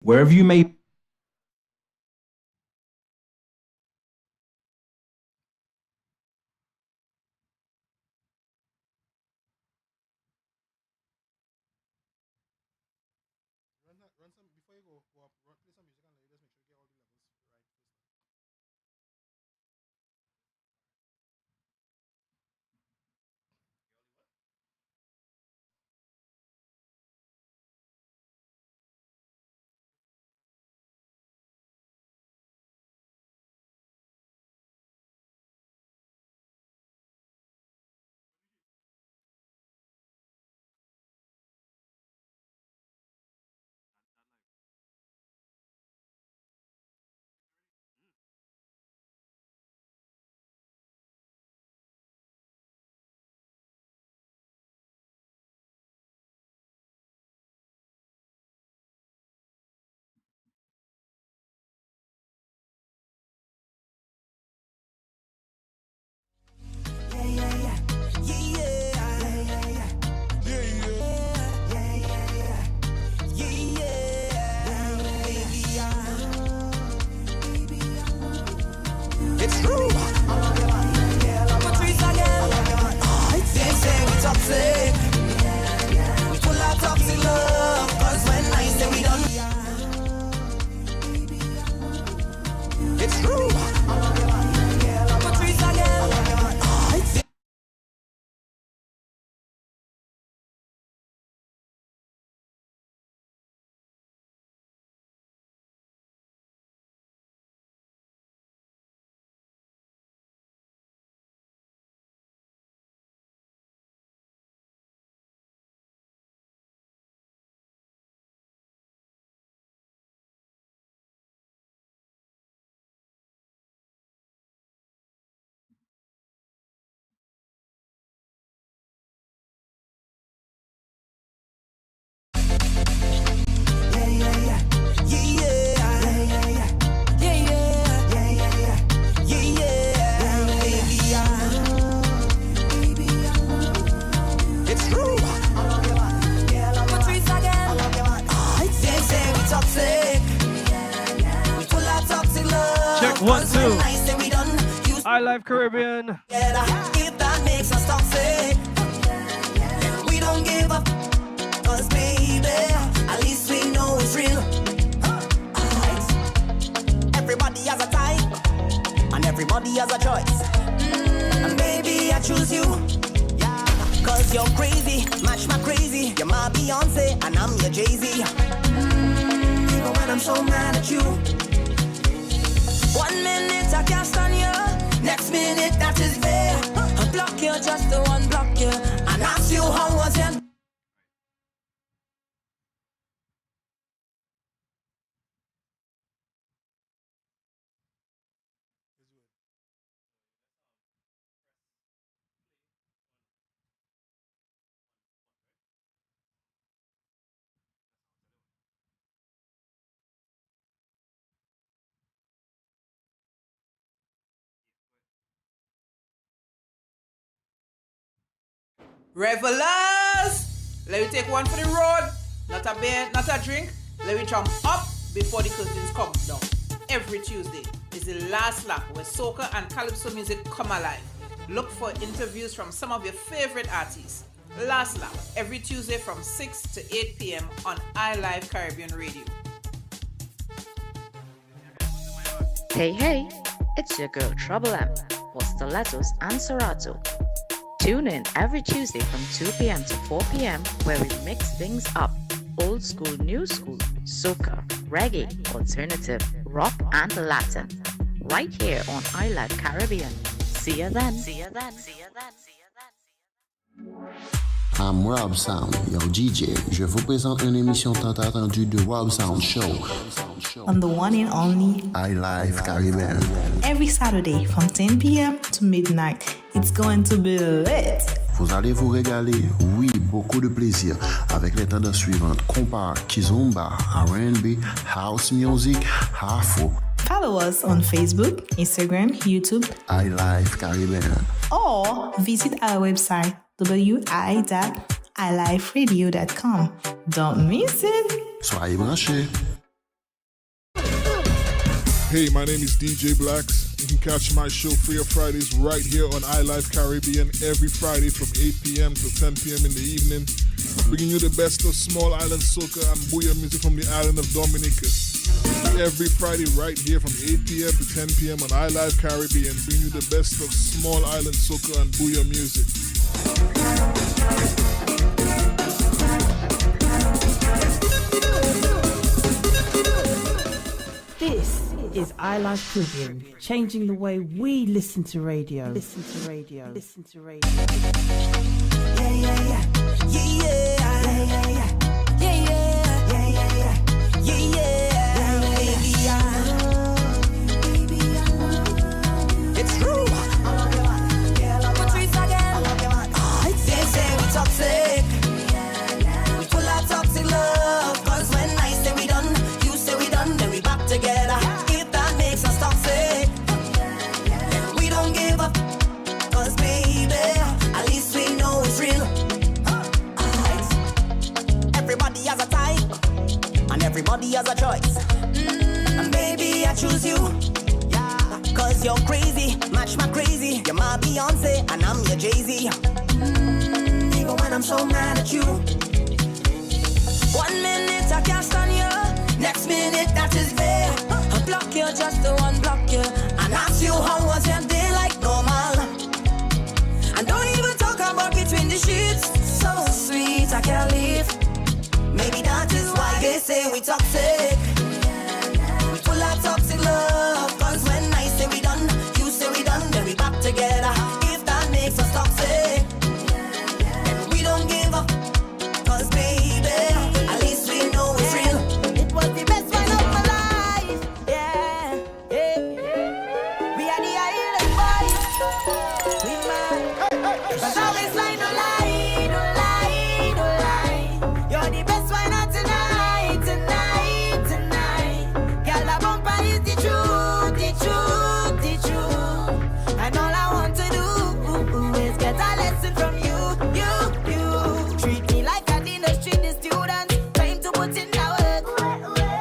Wherever you may Run some before you go up. Play some music and let just make sure you get all the levels right. It's true. Patrice again. They say we toxic. We full of toxic love. Cause when I say we done, it's true. Patrice again. It's true. Patrice again. They say we toxic. We full of toxic love. Check 1, 2. When I say we done, you iLive Caribbean. if that makes us toxic, we don't give up. Cause baby, at least we know it's real. Everybody has a type, and everybody has a choice. And baby, I choose you. Cause you're crazy, match my crazy. You're my Beyonce, and I'm your Jay-Z. Even when I'm so mad at you, 1 minute I can't stand you, next minute that is fair. I block you just to unblock you, and ask you how was your Revelers, let me take one for the road. Not a beer, not a drink. Let me jump up before the curtains come down. Every Tuesday is the last lap where soca and calypso music come alive. Look for interviews from some of your favorite artists. Last lap every Tuesday from 6 to 8 p.m. on iLive Caribbean Radio. Hey, hey, it's your girl Trouble M for Stilettos and Serato. Tune in every Tuesday from 2 p.m. to 4 p.m. where we mix things up. Old school, new school, soca, reggae, alternative, rock, and Latin. Right here on iLive Caribbean. See you then. See you then. See you then. See you then. I'm Rob Sound, your DJ. Je vous présente une émission tant attendue de Rob Sound Show. On the one and only iLive Caribbean. every Saturday from 10 p.m. to midnight. It's going to be lit. Vous allez vous régaler, oui, beaucoup de plaisir, avec les tendances suivantes: compas, kizomba, R&B, house music, afro. Follow us on Facebook, Instagram, YouTube, iLive Caribbean. or visit our website wi.iliveradio.com. Don't miss it. Soyez branchés. Hey, my name is DJ Blacks. You can catch my show Free of Fridays right here on iLive Caribbean every Friday from 8 p.m. to 10 p.m. in the evening, bringing you the best of small island soca and booyah music from the island of Dominica. Every Friday right here from 8 p.m. to 10 p.m. on iLive Caribbean, bringing you the best of small island soca and booyah music. This is iLive Caribbean, changing the way we listen to radio. Listen to radio. Listen to radio. Yeah, yeah, yeah. Yeah, yeah. Yeah, yeah, yeah. Yeah, yeah. Yeah, yeah, yeah. Yeah, yeah. Baby, I love you. It's true. I love you, man. Yeah, I love you, Patrice again. I love you, man. They say we toxic. We full of toxic love. Cause when I say we done, you say we done, then we back together. If that makes us toxic, we don't give up. Cause baby, at least we know it's real. Everybody has a type, and everybody has a choice. And baby, I choose you. Cause you're crazy, match my crazy. You're my Beyonce, and I'm your Jay-Z. Even when I'm so mad at you, 1 minute I can't stand you, next minute that is fair. I block you just to unblock you, and ask you how was your day like normal. And don't even talk about between the sheets. So sweet, I can't leave. Maybe that is why they say we toxic. We full of toxic love. Cause when I say we done, you say we done, then we back together. If that makes us toxic, and we don't give up. Cause baby, at least we know it's real. It was the best one of my life. Yeah, yeah. We are the island boys. We mad. Cause always lie, no lie, no lie, no lie. You're the best one of tonight, tonight, tonight. Girl, the bumper is the truth, the truth, the truth. And all I want to do is get a lesson from you. Treat me like I didn't treat the students. Time to put in the work.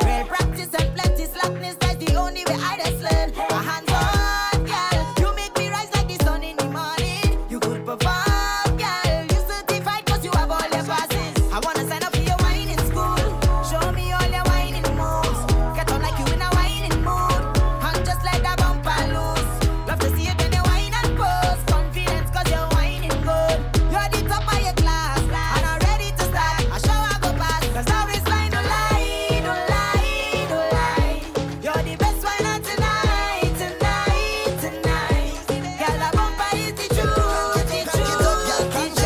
Real practice and plenty slackness, that's the only way I just learn. A hands on, girl. You make me rise like the sun in the morning. You could perform, girl. You certified cause you have all your passes. I wanna sign up for your wine in school. Show me all your whining moves. Get on like you in a whining mood. And just like that bumper loose. Love to see you when you whine and pose. Confidence cause you're whining good. You're the top of your class. And I'm ready to start. I show I go past. Cause now it's lie, no lie, no lie, no lie. You're the best one of tonight, tonight, tonight. Girl, the bumper is the truth, the truth, the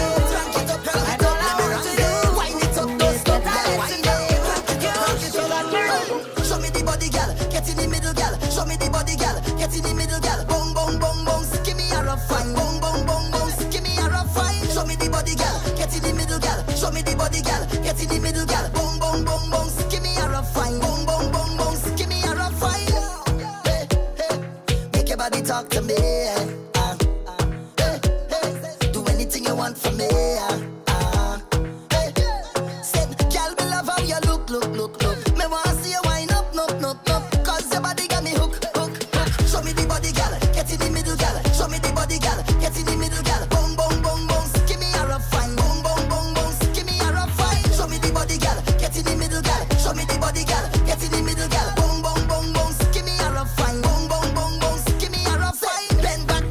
truth. And all I want to do is get a lesson from you. Show me the body, gal. Get in the middle, gal. Show me the body, gal. Get in the middle, gal. Boom, boom, boom, boom. Give me a rough fine. Boom, boom, boom, boom. Give me a rough fine. Show me the body, gal. Get in the middle, gal. Show me the body, gal. Get in the middle, gal. Boom, boom, boom, boom. Give me a rough fine. Boom, boom, boom, boom. Give me a rough fine. Hey, hey. Make your body talk to me. Hey, hey. Do anything you want from me. Hey, said, gal, me love how you look, look, look, look. Me wanna see you wind up, up, up, up. Cause your body got me hook, hook, hook. Show me the body, gal. Get in the middle, gal. Show me the body, gal. Get in the middle, gal. Boom, boom, boom, boom. Give me a rough fine. Boom, boom, boom, boom. Give me a rough fine. Show me the body, gal. Get in the middle, gal. Show me the body, gal. Get in the middle, gal. Boom, boom, boom, boom. Give me a rough fine. Boom, boom, boom, boom. Give me a rough fine. Bend back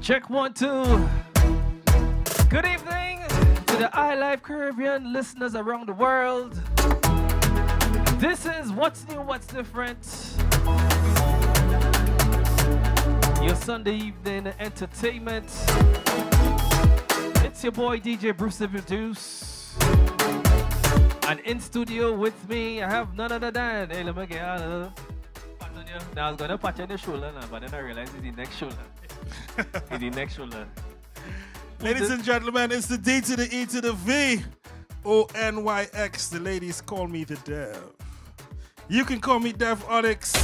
Check 1, 2. Good evening to the iLive Caribbean listeners around the world. This is What's New, What's Different. Your Sunday evening entertainment. It's your boy DJ Bruce the Produce. And in studio with me, I have none other than. Hey, let me get out of now I was gonna patch on the shoulder now, but then I realized it's the next shoulder. It's the next shoulder. Ladies and gentlemen, it's the D to the E to the V. ONYX. The ladies call me the Dev. You can call me Dev Onyx.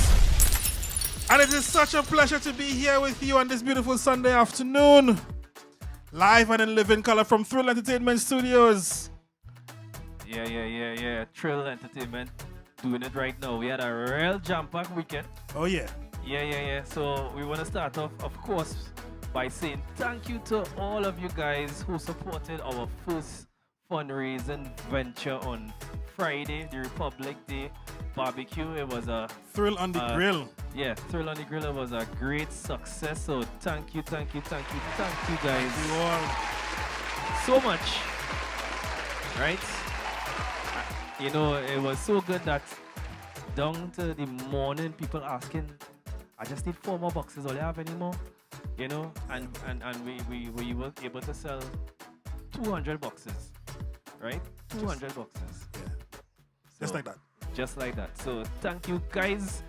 And it is such a pleasure to be here with you on this beautiful Sunday afternoon. Live and in living color from Thrill Entertainment Studios. Yeah. Thrill Entertainment doing it right now. We had a real jam-packed weekend. Oh, yeah. Yeah. So we want to start off, of course, by saying thank you to all of you guys who supported our first fundraising venture on Friday, the Republic Day barbecue. It was a Thrill on the Grill. Yeah, Thrill on the Grill. It was a great success. So thank you guys. Thank you all so much. Right? You know, it was so good that down to the morning, people asking, I just need 4 more boxes. All you have any more? You know, and we were able to sell 200 boxes, right? 200 boxes. Yeah. Just like that. Just like that. So thank you guys,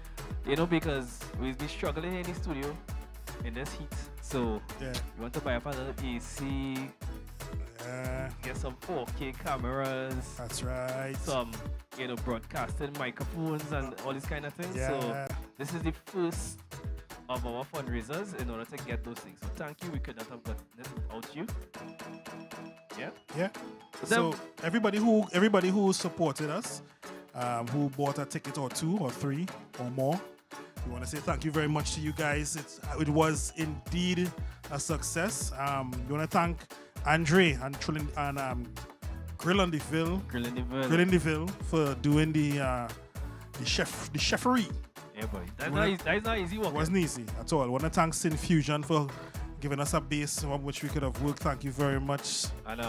you know, because we'll be struggling in the studio in this heat. So you want to buy up a little AC, get some 4K cameras. That's right. Some, you know, broadcasting microphones and all these kind of things. Yeah. So this is the first of our fundraisers in order to get those things. So thank you. We could not have gotten it without you. Yeah. So everybody who supported us, who bought a ticket or 2 or 3 or more, we want to say thank you very much to you guys. It was indeed a success. We want to thank Andre and Grill on the Ville for doing the chefery. Yeah, boy. That's not easy work. It wasn't easy at all. I want to thank Sin Fusion for giving us a base from which we could have worked. Thank you very much. And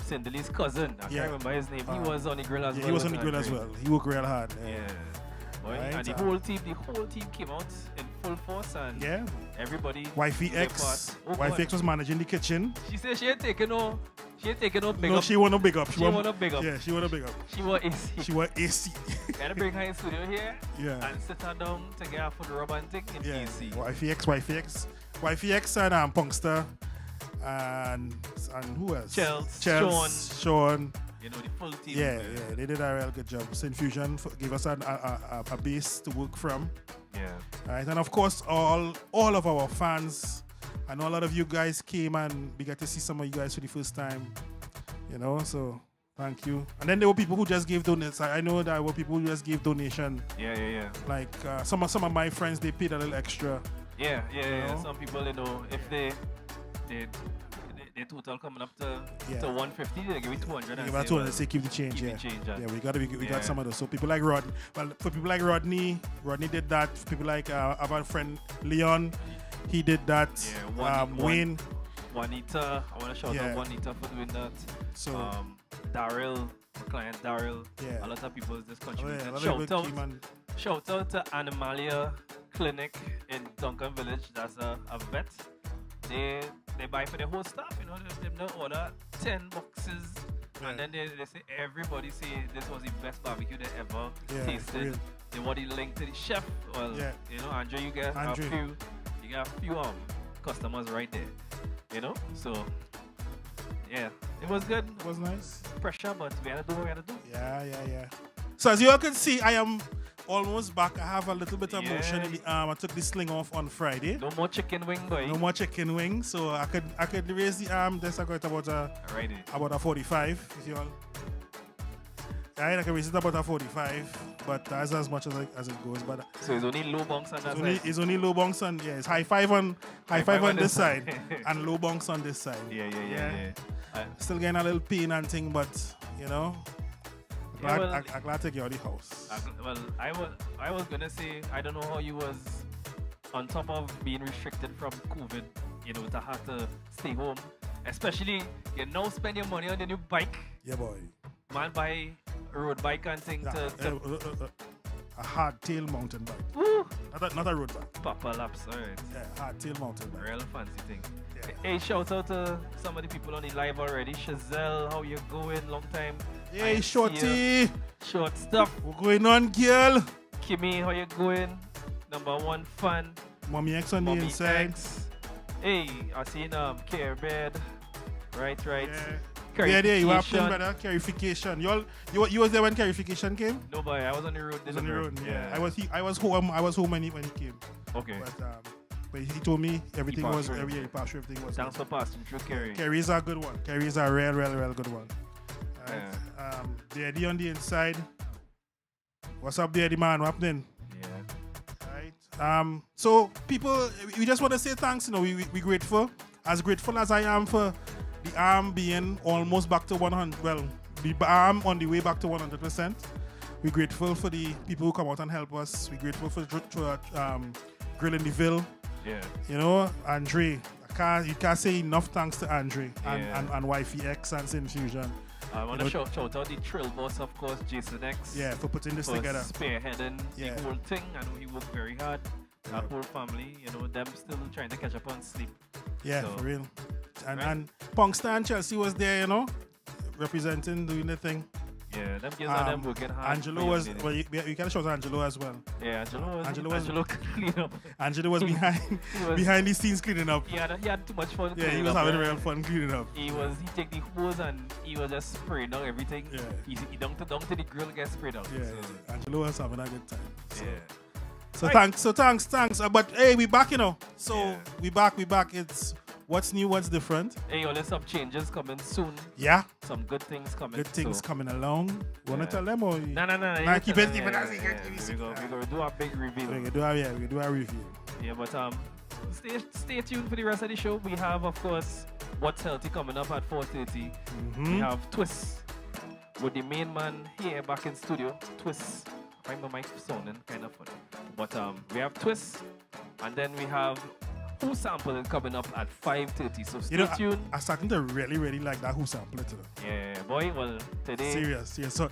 Cinderly's cousin, I can't remember his name. He was on the grill as well. He was on the grill as well. He worked real hard. Yeah. Boy, Right, and the whole team came out in full force, and everybody. Wifey X was managing the kitchen. She said she ain't taking no big up. No, she want no big up. She want no big up. Yeah, she want no big up. She want AC. She want AC. Gotta bring her in studio here. Yeah. And sit her down to get her food rub and thing in AC. Wifey X and Punkster and who else? Chels, Sean. You know, the full team. Yeah, they did a real good job. St. Fusion gave us a base to work from. Yeah. Right, and of course, all of our fans. I know a lot of you guys came and we got to see some of you guys for the first time. You know, so thank you. And then there were people who just gave donations. I know there were people who just gave donation. Yeah. Like some of my friends, they paid a little extra. Yeah. Some people, you know, if they total coming up to 150, they give you 200. Give us 200, say keep the change. Yeah, we got some of those. So people like Rodney. Well, for people like Rodney did that. For people like our friend Leon, he did that. Yeah, Wayne. Juanita, I want to shout out Juanita for doing that. So Daryl, my client Daryl. Yeah. A lot of people just contributed. Shout out to Animalia Clinic in Duncan Village. That's a vet. They buy for the whole staff, you know. They order 10 boxes, and then they say everybody say this was the best barbecue they ever tasted. They want the link to the chef. Well, you know, Andre, you get a few customers right there, you know. So yeah, it was good. It was nice. Pressure, but we had to do what we had to do. Yeah. So as you all can see, I am almost back. I have a little bit of motion in the arm. I took the sling off on Friday. No more chicken wing, boy. No more chicken wing. So I could raise the arm. This I got about a 45. If you all. Right, I can raise it about a 45, but that's as much as it goes. But so it's only low bunks on that side. It's only low bunks on. Yeah, it's high five on this side and low bunks on this side. Yeah. Still getting a little pain and thing, but you know. I'm glad to take you out of the house. I was gonna say I don't know how you was on top of being restricted from COVID, you know, to have to stay home. Especially, you now spend your money on your new bike. Yeah, boy. Man, buy a road bike and thing a hardtail mountain bike. Woo! Not a road bike. Papa laps, alright. Yeah, hardtail mountain bike. Real fancy thing. Yeah. Hey, shout out to some of the people on the live already. Chazelle, how you going? Long time. Hey, Shorty. Short stuff. What's going on, girl? Kimmy, how you going? Number 1 fan. Mommy X on the inside. X. Hey, I seen Care Bed. Right. Yeah, you happened, brother. Carification. You was there when Carification came? No, boy, I was on the road. On the road, yeah. I was home when he came. Okay. But he told me everything was he passed through, everything was. Thanks for passing through Kerry. Kerry's a good one. Kerry's a real good one. Right. The Eddie on the inside. What's up, the Eddie man? What happening? Yeah. Right. So people, we just want to say thanks. You know, we grateful. As grateful as I am for the arm being almost back to 100. Well, the arm on the way back to 100%. We're grateful for the people who come out and help us. We're grateful for Grill in the Ville. Yeah. You know, Andre. You can't say enough thanks to Andre and Wifey X and Sin Fusion. I want to shout out the Trill boss, of course, Jason X. Yeah, for putting this together. Spearheading the whole thing. I know he worked very hard. That whole family, you know, them still trying to catch up on sleep. Yeah, for real. And Punkster and Chelsea was there, you know, representing, doing the thing. Yeah, them kids are them working hard. Angelo was, well, you can show Angelo as well. Yeah, Angelo clean up. Angelo was behind the scenes cleaning up. He had too much fun. Yeah, he was having real fun cleaning up. He take the hose and he was just spraying down everything. Yeah. He down to the grill and get sprayed out. Yeah, so. Angelo was having a good time. So. Yeah. So right. Thanks. But hey, we back, you know. So we back. It's what's new, what's different. Hey, there's some changes coming soon. Yeah. Some good things coming. Good things coming along. Wanna tell them or? No. Nah, keep it. We're gonna do a big reveal. We do a review. Yeah, but stay tuned for the rest of the show. We have, of course, What's Healthy coming up at 4:30. We have Twist with the main man here back in studio. Twist. I find my mic sounding kind of funny. But we have Twist, and then we have Who Sample coming up at 5:30. So stay tuned. I'm starting to really like that Who Sample today. Yeah, boy. Well, today. Serious. Yeah. So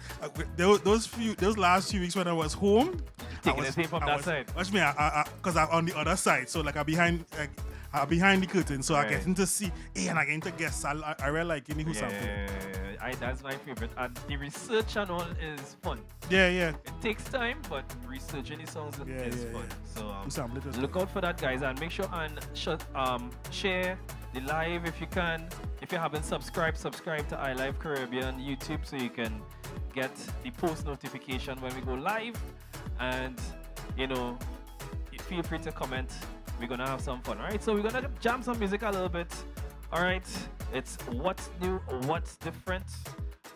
those last few weeks when I was home, taking the tape from that side. Watch me, because I'm on the other side. So like I'm behind the curtain, so I get to see, and I get to guess. I really like Who Sample. That's my favorite. And the research and all is fun. Yeah. It takes time, but researching the songs is fun. So look out for that, guys, and make sure and share the live if you can. If you haven't subscribe to iLive Caribbean YouTube so you can get the post notification when we go live. And you know, feel free to comment. We're gonna have some fun. All right, so we're gonna jam some music a little bit. All right, it's What's New, What's Different,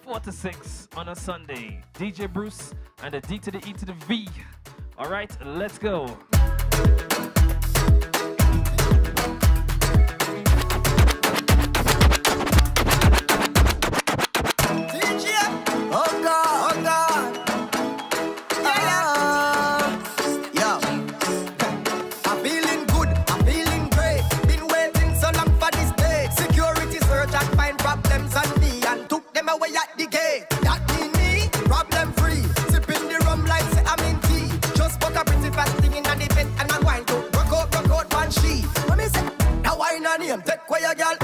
4 to 6 on a Sunday. DJ Bruce and the D to the E to the V. All right, let's go. Take where your girl,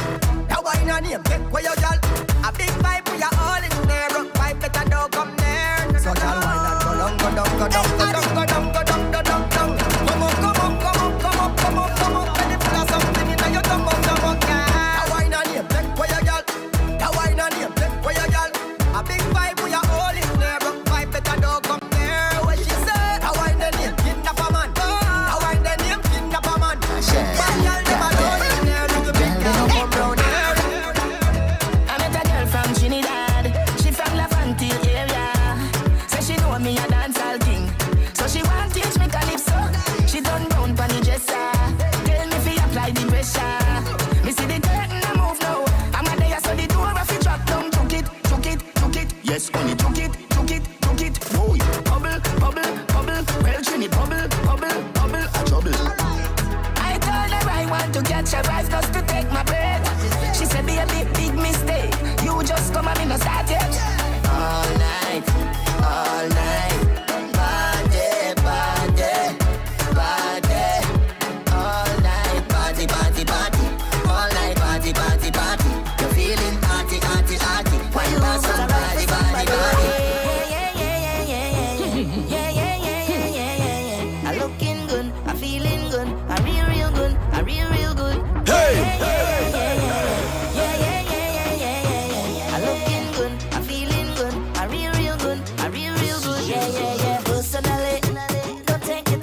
that wine her name. Take where your girl, a big vibe we are all in there. Rock vibe better don't come near. So girl wine and go down, go down, go down, go down, go down, go down, go down, down. Come up, come up, come up, come up, come up, come up. When you feel something in your tongue, girl. That wine her name. Take where your girl, that wine her name. Take where your girl, a big vibe we are all in there. Rock vibe better don't come near. What she said? That wine her name, kidnap a man. That wine her name, kidnap a man. Bad girl never know. I'm in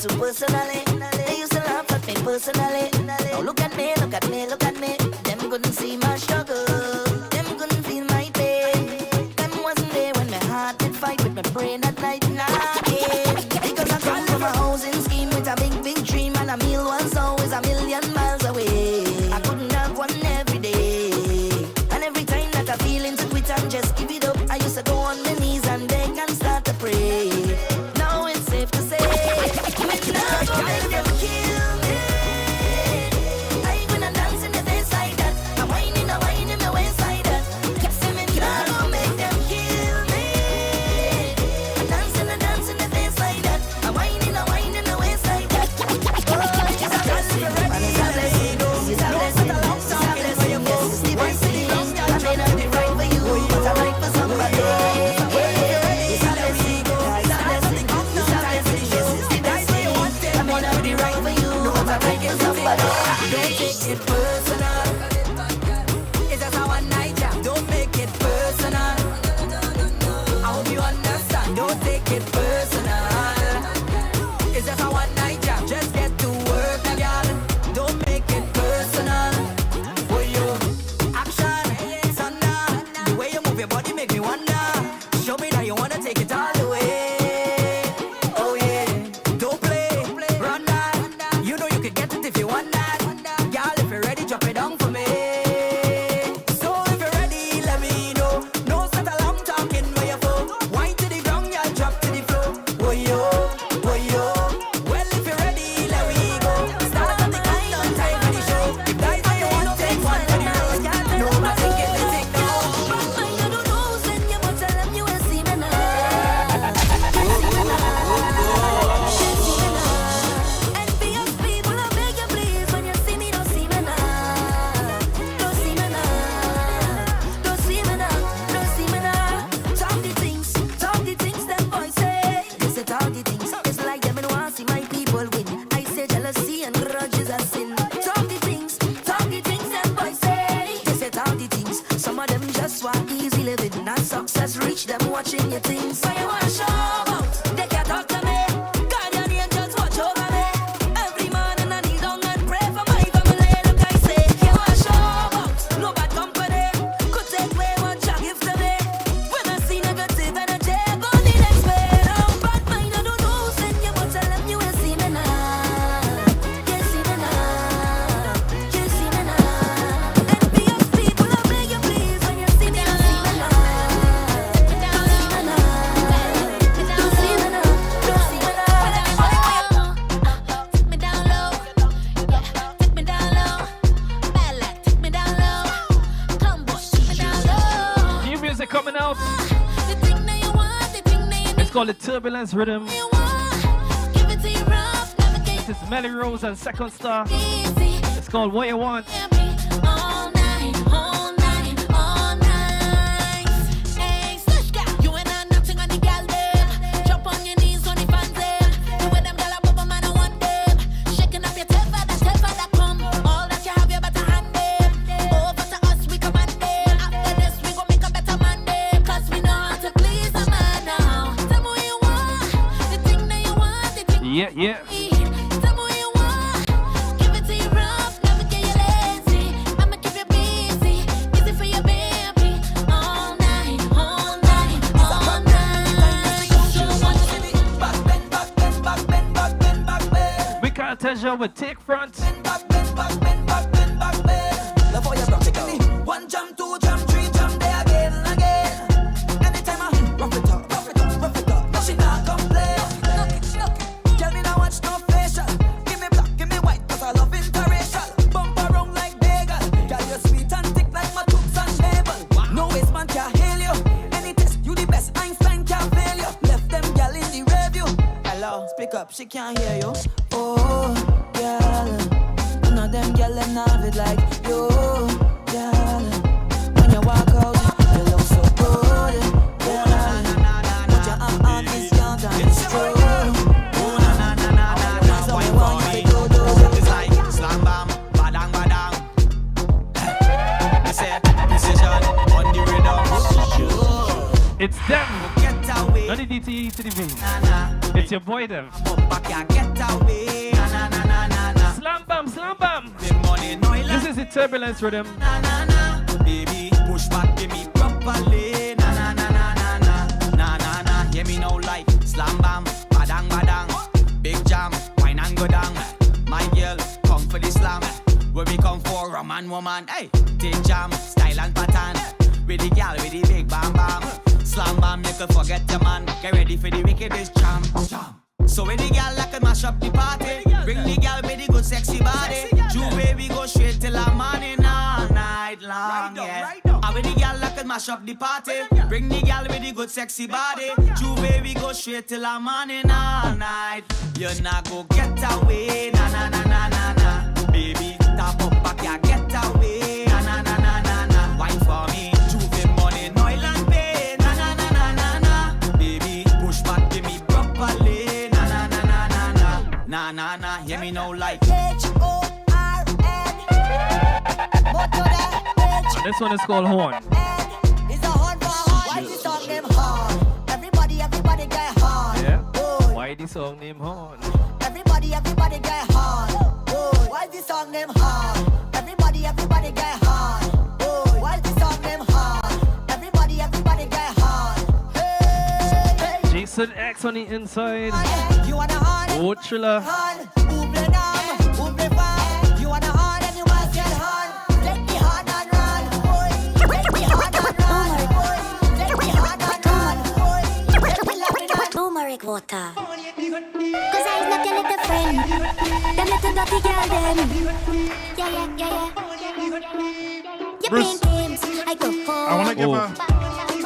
too personally. They used to laugh at me personally. Now look at me, look at me, look at me. Them couldn't see my struggle. Them couldn't feel my pain. Them wasn't there when my heart did fight with my brain at night. Because I come from a housing scheme with a big, big dream, and a meal was always a million miles away. I couldn't have one every day. And every time that I feel into quit and just give it up, I used to go on my knees and beg and start to pray. Now it's safe to say, when love will make them kill me. I ain't gonna dance in the face like that. I'm whining my waist like that. See me love will make them kill me. I'm dancing the face like that. I'm whining the waist like that. Oh, it's a blessing, and it's a blessing. It's a blessing, it's a blessing. Yes, it's the blessing. I may not be right for you, but I'm right for somebody. It's a blessing, it's a blessing, it's a blessing. Yes, it's the blessing. I may not be right for you, but I'm right for somebody. Don't take it personal. It's just a one night jam. Don't make it personal. I hope you understand. Don't take it personal. It's just a one night jam. Just get to work, my girl. Don't make it personal. For you, action, thunder. The way you move your body make me wonder. Show me that you wanna take it all the way. Oh yeah, don't play, run that. You know you can get it if you want that. Girl, if you're ready, drop it down for me. So if you're ready, let me know. No set alarm talking where you fall. Wind to the ground, y'all drop to the floor. Oh yo, oh yo. Well, if you're ready, let me go. Start on the countdown, time for the show. If that's what you want, take one for the road. No, I think it will take no. I don't know, send you, but tell them you will see me now. Envious people, I beg you please, when you see me, don't see me now. Don't see me now. Don't see me now. Don't see me now. Talk the things them boys say. They say talk the things. It's like them and want see my people win. I say jealousy and grudges are sin. Talk the things them boys say. They say talk the things. Some of them just want easy living. Not success reach them watching your things. So you want to show out? They can't talk to me. Guardian angels watch over me. Every morning I kneel down and pray for my family. Look, I say, you want to show out? No bad company could take away what you give to me. When I see negative energy, I go the next way. Now bad mind, I don't know, send you, but tell them you will see me now. You see me now. You see me now. Envious people, I beg you please, when you see me, don't see me now. Don't see me now. Don't see me now. Don't see me now. Take me down low. Yeah, take me down low. Bad luck, take me down low. Clumbush, take me down low. New music coming out. The thing that you want, the thing that you It's called the Turbulence Rhythm. need, want. Give it to you rough, never get This is Melly Rose and Second Star. easy. It's called What You Want. All night, all night, all night. Hey, slush guy, you and I nothing on the gal them. Jump on your knees on the fans them. You with them gal up over man, I want them. Shaking up your tail that come. All that you have, you better hand them. Over to us, we command them. After this, we gon' make a better man them. 'Cause we know how to please a man now. Tell me what you want, the thing that you want, the thing Yeah, yeah. Tell me what you want. Give it to you rough, never get you lazy. I'ma keep you busy, easy for your baby. All night, all night, all night. We can't tell you we take front. One jump, two jump, three jump, there again and again. Anytime I rough it up. No, she not complain. Tell me now watch no facial. Give me black, give me white, 'cause I love interracial. Bump around like bagel. Girl, you sweet and thick like my toots and navel. No waste man can hail you. Any test, you the best, Einstein can't fail you. Left them gal in the review. Hello, speak up, she can't hear you. Oh, girl, none of them gal them have it like you, girl. When you walk out, you look so good, girl. Put your arm on this young and it's true. So we want you to do. It's like slam bam, badang badang. I said precision on the rhythm. It's them. Get away. Not the DTE to the V. Nah. It's It's your boy them. Back ya get away. Na na na na na. Slam bam, slam bam. Big money, no This is the turbulence rhythm. Na na na. Baby, push back, give me properly. Na na na na na na. Na na na. Hear me now like slam bam, badang badang. Big jam, wine and go down. My girl, come for the slam. Where we come for a man, woman. Hey, take jam, style and pattern. With the girl, with the big bam bam. Slam bam, you can forget your man. Get ready for the wickedest jam. So when the girl like to mash up the party, bring the girl with the good sexy body. True baby go straight till the morning all night long. Yeah. And when the girl like to mash up the party, bring the girl with the good sexy body. True baby go straight till the morning all night. You not go get away, na na na na na na. Baby, tap up back, ya get away, na na na na na na. Wine for me, Juve money, oil and pay, na na na na na na. Baby, push back, give me properly, na na na na na na. Na na na, hear me now like And this one is called Horn. It's a horn for horn. Why this song name horn? Everybody get horn. Yeah. Why the song name Horn? Everybody get horn. Why this song name horn? Everybody get horn. Why this song name horn? Everybody get horn. Hey, Jason X on the inside. you wanna horn? Oh, Triller. Horn. Ouble nam, ouble fam. You wanna horn and you must get horn. Let me horn and run, boy. Let me horn and run, boy. Let me horn and run, boy. Let me love it on. Turmeric water. Cause I'm not your little friend. Them little dirty girl them. Yeah, yeah, yeah, yeah. You Bruce, playing games, I go home. I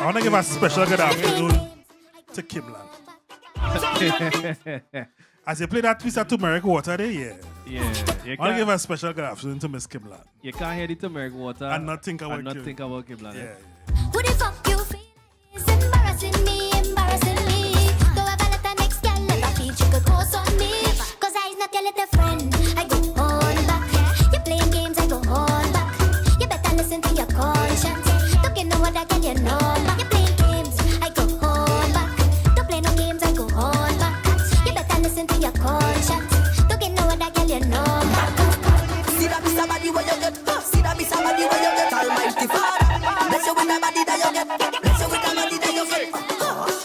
want to give a special good afternoon to Kimlan. As you play that twist of turmeric water there, yeah. Yeah. You I want to give can't, a special good afternoon to Miss Kimlan. you can't hear the turmeric water And not think about and Kim. think about Kiblan. Yeah. Who the fuck you feel? It's embarrassing me, embarrassing me. Go have a let the next girl never feel she could cause on me. Cause I's not your little friend. I go on back. You playing games, I go on back. You better listen to your conscience. Don't get no other girl you know back. You playing games, I go on back. Don't play no games, I go on back. You better listen to your conscience. Don't get no other girl you know back. See that be somebody where you get. See that be somebody where you get. Almighty Father, bless you with the body that you get. Bless you with the body that you get.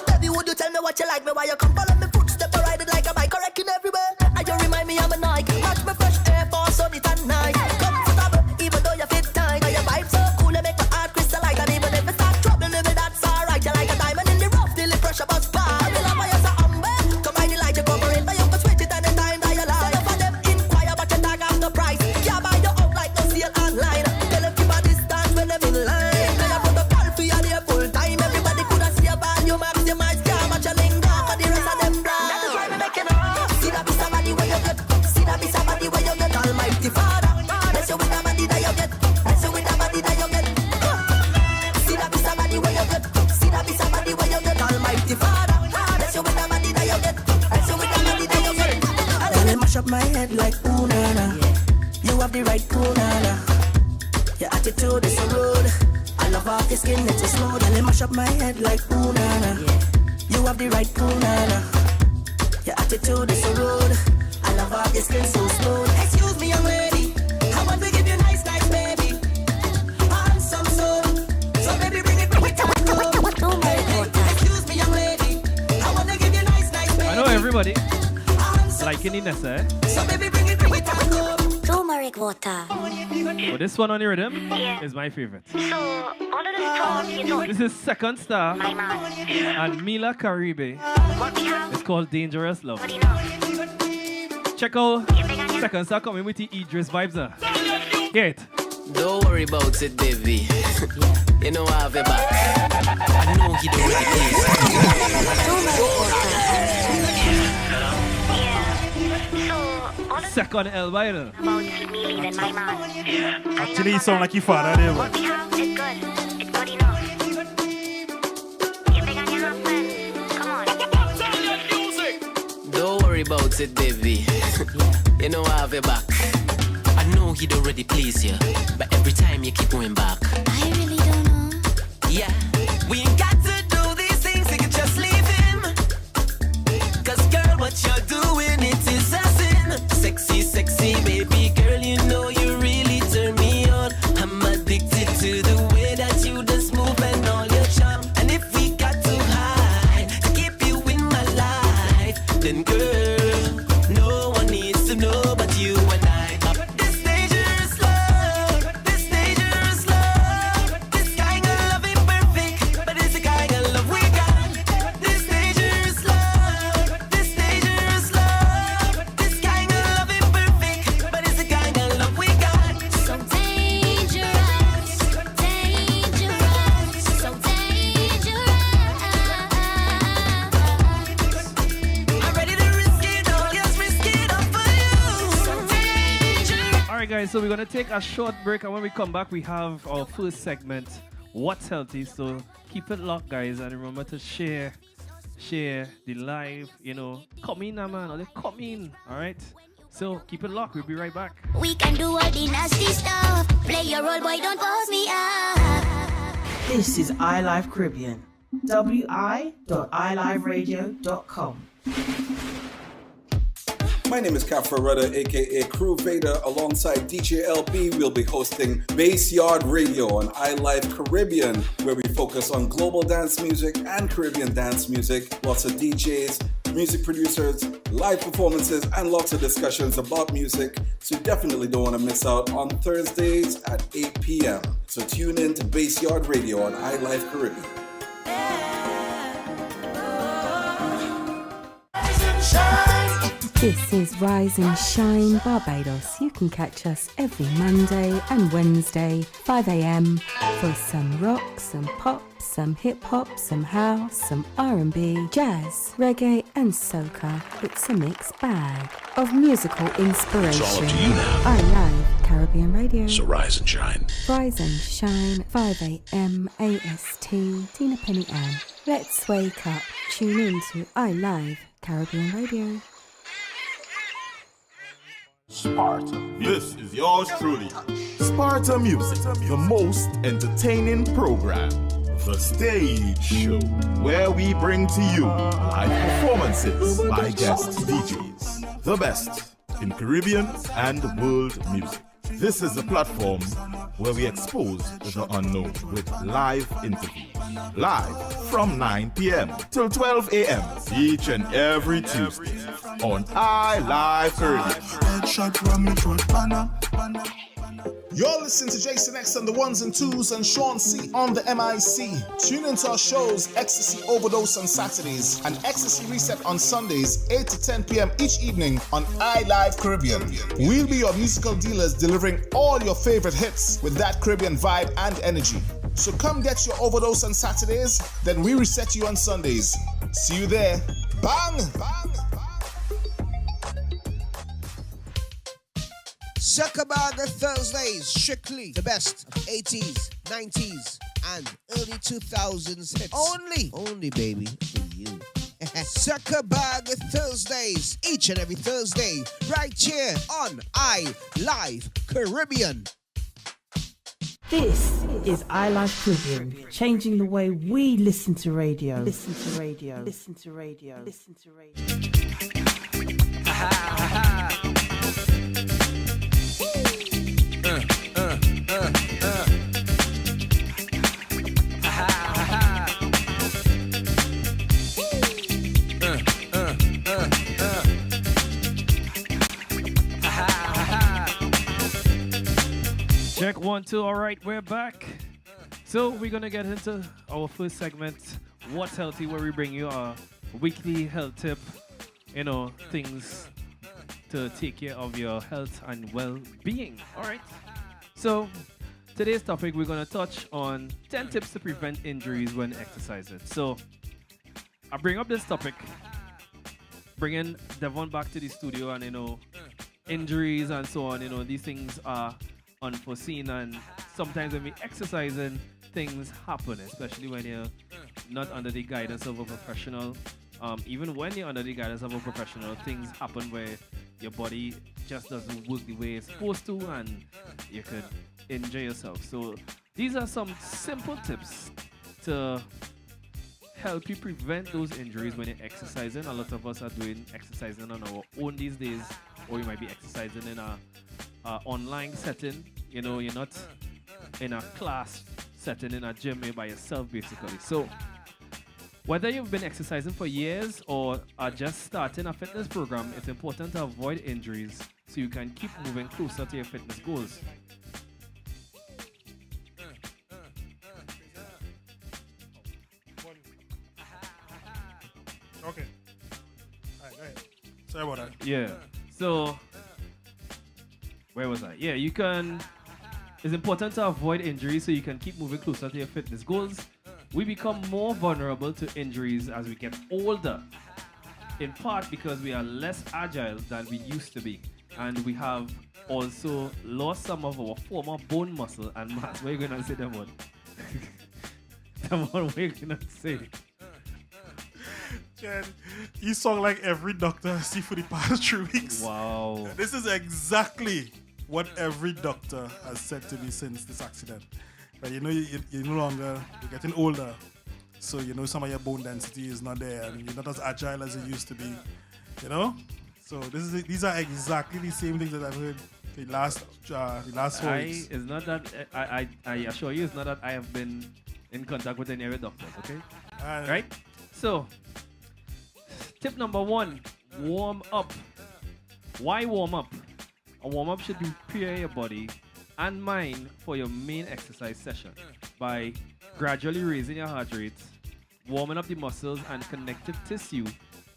Baby, would you tell me what you like? Me why you come follow me footstep, I ride it like a bike, correcting everywhere. And you remind me I'm a Nike. Match me fresh air Force on it and night. Comfortable, even though you fit tight. But your vibe so cool, you make my heart crystallize. And even if it start trouble, me with that's alright. You like a diamond in the rough, till the pressure bust by. Me love how you so humble. Come by the light, you cover it, but you can switch it anytime that you like. Some of them inquire, but you tag off the price. Can't buy you out like no sale online. Tell them keep a distance when them in line. Now you put the call for you there full time. Everybody coulda see a value maximize. Can't match a linger, but the rest of them blind. That's why me making up. See that be somebody where you get. See that be somebody where you get. Almighty Father, bless you with the body that you get. Bless you with the body that you get. See that be somebody where you get. See that be somebody where you get. Almighty Father, bless you with the body that you get. Bless you with the body that you get. Girl, you mash up my head like ooh na na. You have the right cool na na. Your attitude is so rude. I love off your skin, it's so smooth. Girl, you mash up my head like ooh na na. You have the right cool na na. Your attitude is so rude. I love off your skin so smooth. Excuse me, young lady. I want to give you nice, baby. Handsome soul. So baby, bring it home. Excuse me, young lady. I want to give you nice, baby. I know everybody liking the Nessa, eh? So baby, bring it home. Turmeric water. But this one on the rhythm is my favorite. So, all of this talk, you know, This is Second Star my man. and Mila Caribe. What we have, It's called Dangerous Love. what enough. Check out Second Star coming with the Idris vibes. Get it. Don't worry about it, baby. You know I have your back. I know you don't like So, Second L vinyl. about me leaving my man. Actually, you sound like your father there. What we have is good. It's good enough. You big on your husband. Come on. Don't worry about it, baby. You know I have your back. I know he'd already please you, but every time you keep going back. I really don't know. Yeah, we ain't got to do these things, you can just leave him. Cause girl, right, guys, so we're going to take a short break, and when we come back, we have our first segment, What's Healthy? So keep it locked, guys, and remember to share the live, come in, man, or come in, all right? So keep it locked, we'll be right back. We can do all the nasty stuff. Play your role, boy, don't force me up. This is iLive Caribbean. wi.iliveradio.com. My name is Kafra Rudder, aka Crew Vader. Alongside DJ LB, we'll be hosting Baseyard Radio on iLive Caribbean, where we focus on global dance music and Caribbean dance music. Lots of DJs, music producers, live performances, and lots of discussions about music. So you definitely don't want to miss out on Thursdays at 8 p.m. So tune in to Baseyard Radio on iLive Caribbean. This is Rise and Shine Barbados. You can catch us every Monday and Wednesday, 5 a.m. for some rock, some pop, some hip-hop, some house, some R&B, jazz, reggae and soca. It's a mixed bag of musical inspiration. It's all up to you now. iLive Caribbean Radio. So rise and shine. Rise and Shine, 5 a.m. AST, Tina Penny Ann. Let's wake up. Tune in to iLive Caribbean Radio. Sparta. This is yours truly. Sparta Music, the most entertaining program. The Stage Show, where we bring to you live performances by guest DJs. The best in Caribbean and world music. This is a platform where we expose the unknown with live interviews. Live from 9 p.m. till 12 a.m. each and every Tuesday on iLive Caribbean. You're listening to Jason X on the ones and twos and Sean C on the MIC. Tune into our shows Ecstasy Overdose on Saturdays and Ecstasy Reset on Sundays, 8 to 10 p.m. each evening on iLive Caribbean. We'll be your musical dealers delivering all your favorite hits with that Caribbean vibe and energy. So come get your overdose on Saturdays, then we reset you on Sundays. See you there. Bang! Bang! Zuckerberg Thursdays, strictly the best of 80s, 90s, and early 2000s hits. Only baby, for you. Zuckerberg Thursdays, each and every Thursday, right here on iLive Caribbean. This is iLive Caribbean, changing the way we listen to radio. Listen to radio. Listen to radio. Listen to radio. Check 1, 2. All right, we're back. So we're gonna get into our first segment, What's Healthy, where we bring you a weekly health tip. Things to take care of your health and well-being. All right. So today's topic, we're gonna touch on 10 tips to prevent injuries when exercising. So I bring up this topic, bringing Devon back to the studio, and injuries and so on. These things are unforeseen, and sometimes when we exercising, things happen, especially when you're not under the guidance of a professional. Even when you're under the guidance of a professional, things happen where your body just doesn't work the way it's supposed to, and you could injure yourself. So these are some simple tips to help you prevent those injuries when you're exercising. A lot of us are doing exercising on our own these days, or you might be exercising in a online setting. You're not in a class setting in a gym, you're by yourself basically. So whether you've been exercising for years or are just starting a fitness program, it's important to avoid injuries so you can keep moving closer to your fitness goals. Okay. All right, go ahead. Sorry about that. Yeah. So, where was I? Yeah, it's important to avoid injuries so you can keep moving closer to your fitness goals. We become more vulnerable to injuries as we get older, in part because we are less agile than we used to be. And we have also lost some of our former bone muscle and mass. What are you going to say, them one? Them one, what are you going to say? Jen, you sound like every doctor I see for the past 3 weeks. Wow. This is exactly what every doctor has said to me since this accident. But you know, you're no longer, you're getting older. So, you know, some of your bone density is not there and you're not as agile as you used to be, you know? So these are exactly the same things that I've heard the last 4 weeks. It's not that, I assure you, it's not that I have been in contact with any other doctors, okay? Right? So, tip number 1, warm up. Why warm up? A warm up should be prepare your body and mind for your main exercise session by gradually raising your heart rate, warming up the muscles and connective tissue,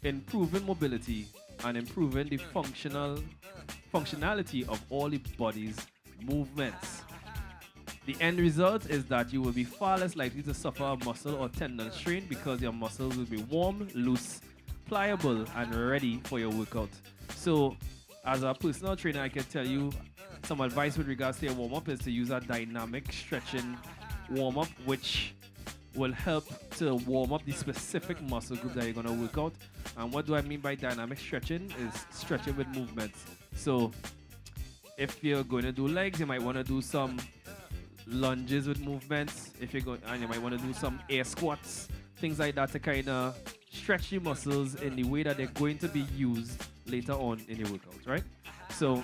improving mobility, and improving the functionality of all the body's movements. The end result is that you will be far less likely to suffer a muscle or tendon strain because your muscles will be warm, loose, pliable, and ready for your workout. So, as a personal trainer, I can tell you some advice with regards to your warm-up is to use a dynamic stretching warm-up, which will help to warm up the specific muscle group that you're going to work out. And what do I mean by dynamic stretching? Is stretching with movements. So if you're going to do legs, you might want to do some lunges with movements. If you're going, and you might want to do some air squats, things like that to kind of stretch your muscles in the way that they're going to be used later on in your workouts, right? So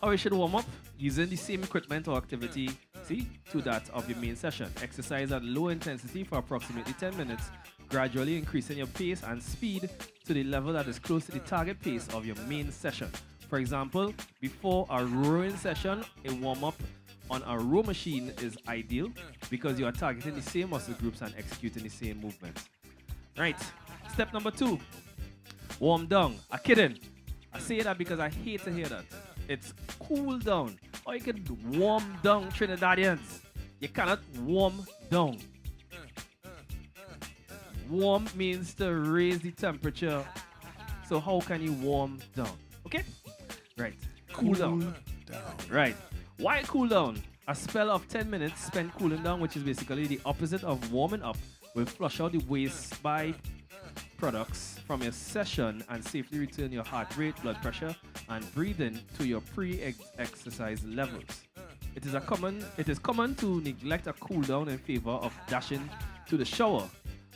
how you should warm up? Using the same equipment or activity, to that of your main session. Exercise at low intensity for approximately 10 minutes, gradually increasing your pace and speed to the level that is close to the target pace of your main session. For example, before a rowing session, a warm-up on a row machine is ideal because you are targeting the same muscle groups and executing the same movements. Right, step number 2, warm down. I'm kidding. I say that because I hate to hear that. It's cool down. Or you can warm down, Trinidadians. You cannot warm down. Warm means to raise the temperature. So how can you warm down? Okay? Right. Cool down. Right. Why cool down? A spell of 10 minutes spent cooling down, which is basically the opposite of warming up, will flush out the waste by products from your session and safely return your heart rate, blood pressure, and breathing to your pre-exercise levels. It is common to neglect a cool down in favor of dashing to the shower.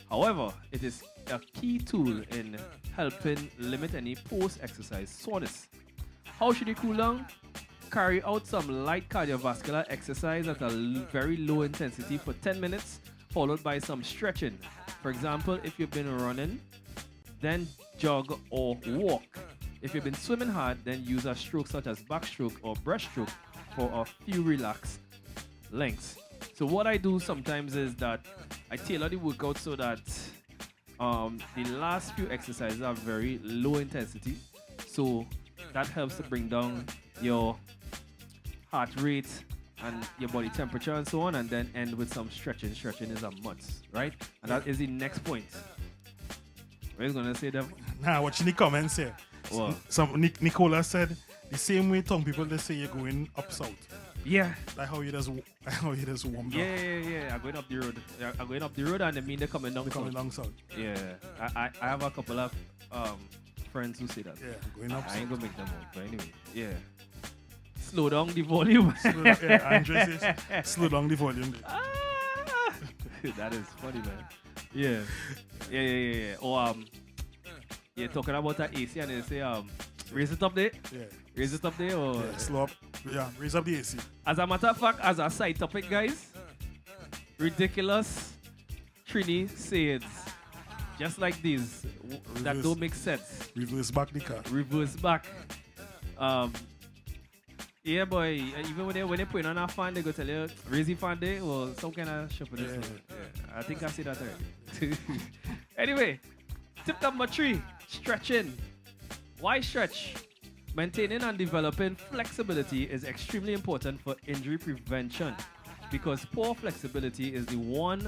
However, it is a key tool in helping limit any post-exercise soreness. How should you cool down? Carry out some light cardiovascular exercise at a very low intensity for 10 minutes, followed by some stretching. For example, if you've been running, then jog or walk. If you've been swimming hard, then use a stroke such as backstroke or breaststroke for a few relaxed lengths. So what I do sometimes is that I tailor the workout so that the last few exercises are very low intensity. So that helps to bring down your heart rate and your body temperature and so on, and then end with some stretching. Stretching is a must, right? And that is the next point. What are you gonna say, Dev? Nah, watching the comments here. What? Nicola said the same way tongue people they say you're going up south. Yeah. Like how you just warm down. Yeah. I'm going up the road. I'm going up the road and they mean they're coming down south. Yeah. I have a couple of friends who say that. Yeah, going up I ain't gonna make them out, but anyway. Yeah. Slow down the volume. Andre says, slow down the volume. That is funny, man. Yeah. Or you're talking about that AC and they say raise it up there. Yeah. Raise it up there or slow up. Yeah, raise up the AC. As a matter of fact, as a side topic, guys, ridiculous Trini sayings. Just like these that don't make sense. Reverse back the car. Reverse back. Yeah, boy. Even when they put on a fan, they go tell you raise the fan there or some kind of shit for this. Yeah. I think I see that already. Anyway, tip number 3: stretching. Why stretch? Maintaining and developing flexibility is extremely important for injury prevention because poor flexibility is one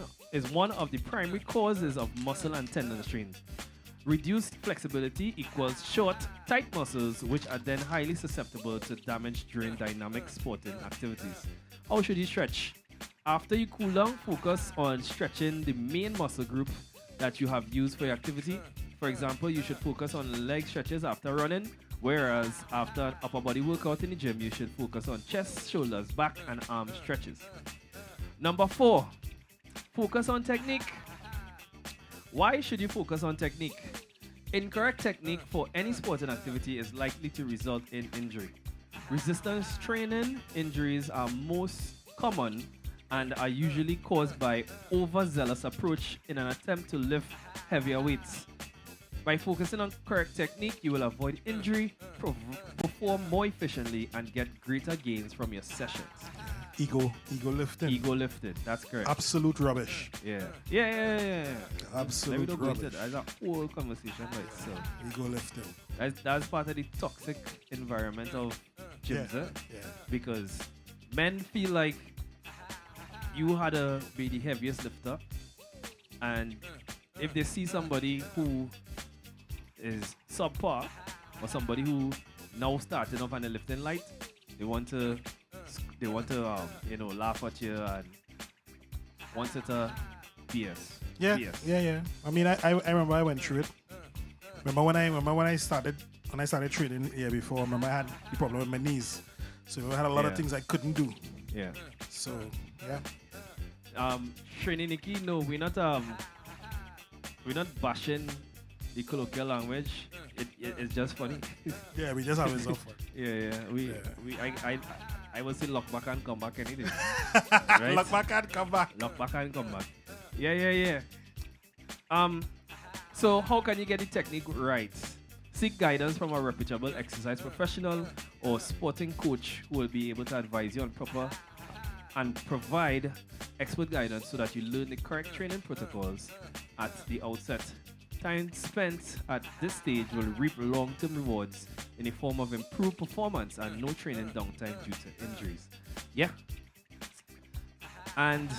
of the primary causes of muscle and tendon strains. Reduced flexibility equals short, tight muscles, which are then highly susceptible to damage during dynamic sporting activities. How should you stretch? After you cool down, focus on stretching the main muscle group that you have used for your activity. For example, you should focus on leg stretches after running, whereas after an upper body workout in the gym, you should focus on chest, shoulders, back, and arm stretches. Number 4, focus on technique. Why should you focus on technique? Incorrect technique for any sporting activity is likely to result in injury. Resistance training injuries are most common and are usually caused by overzealous approach in an attempt to lift heavier weights. By focusing on correct technique, you will avoid injury, perform more efficiently, and get greater gains from your sessions. Ego lifting. Ego lifting, that's correct. Absolute rubbish. Yeah. Absolute Let me rubbish. That's a whole conversation by itself. Ego lifting. That's part of the toxic environment of gyms, Yeah. Because men feel like you had to be the heaviest lifter, and if they see somebody who is subpar or somebody who now starting off on the lifting light, they want to laugh at you and want it to BS. Yeah. I mean, I remember I went through it. Remember when I started training here before. I remember I had the problem with my knees, so I had a lot of things I couldn't do. Yeah. So yeah. Training Nikki, no, we're not bashing the colloquial language. It's just funny. Yeah, we just have it so fun. I will say lock back and come back anything. Lock back and come back. Lock back and come back. Yeah. So how can you get the technique right? Seek guidance from a reputable exercise professional or sporting coach who will be able to advise you on proper and provide expert guidance so that you learn the correct training protocols at the outset. Time spent at this stage will reap long-term rewards in the form of improved performance and no training downtime due to injuries. Yeah. And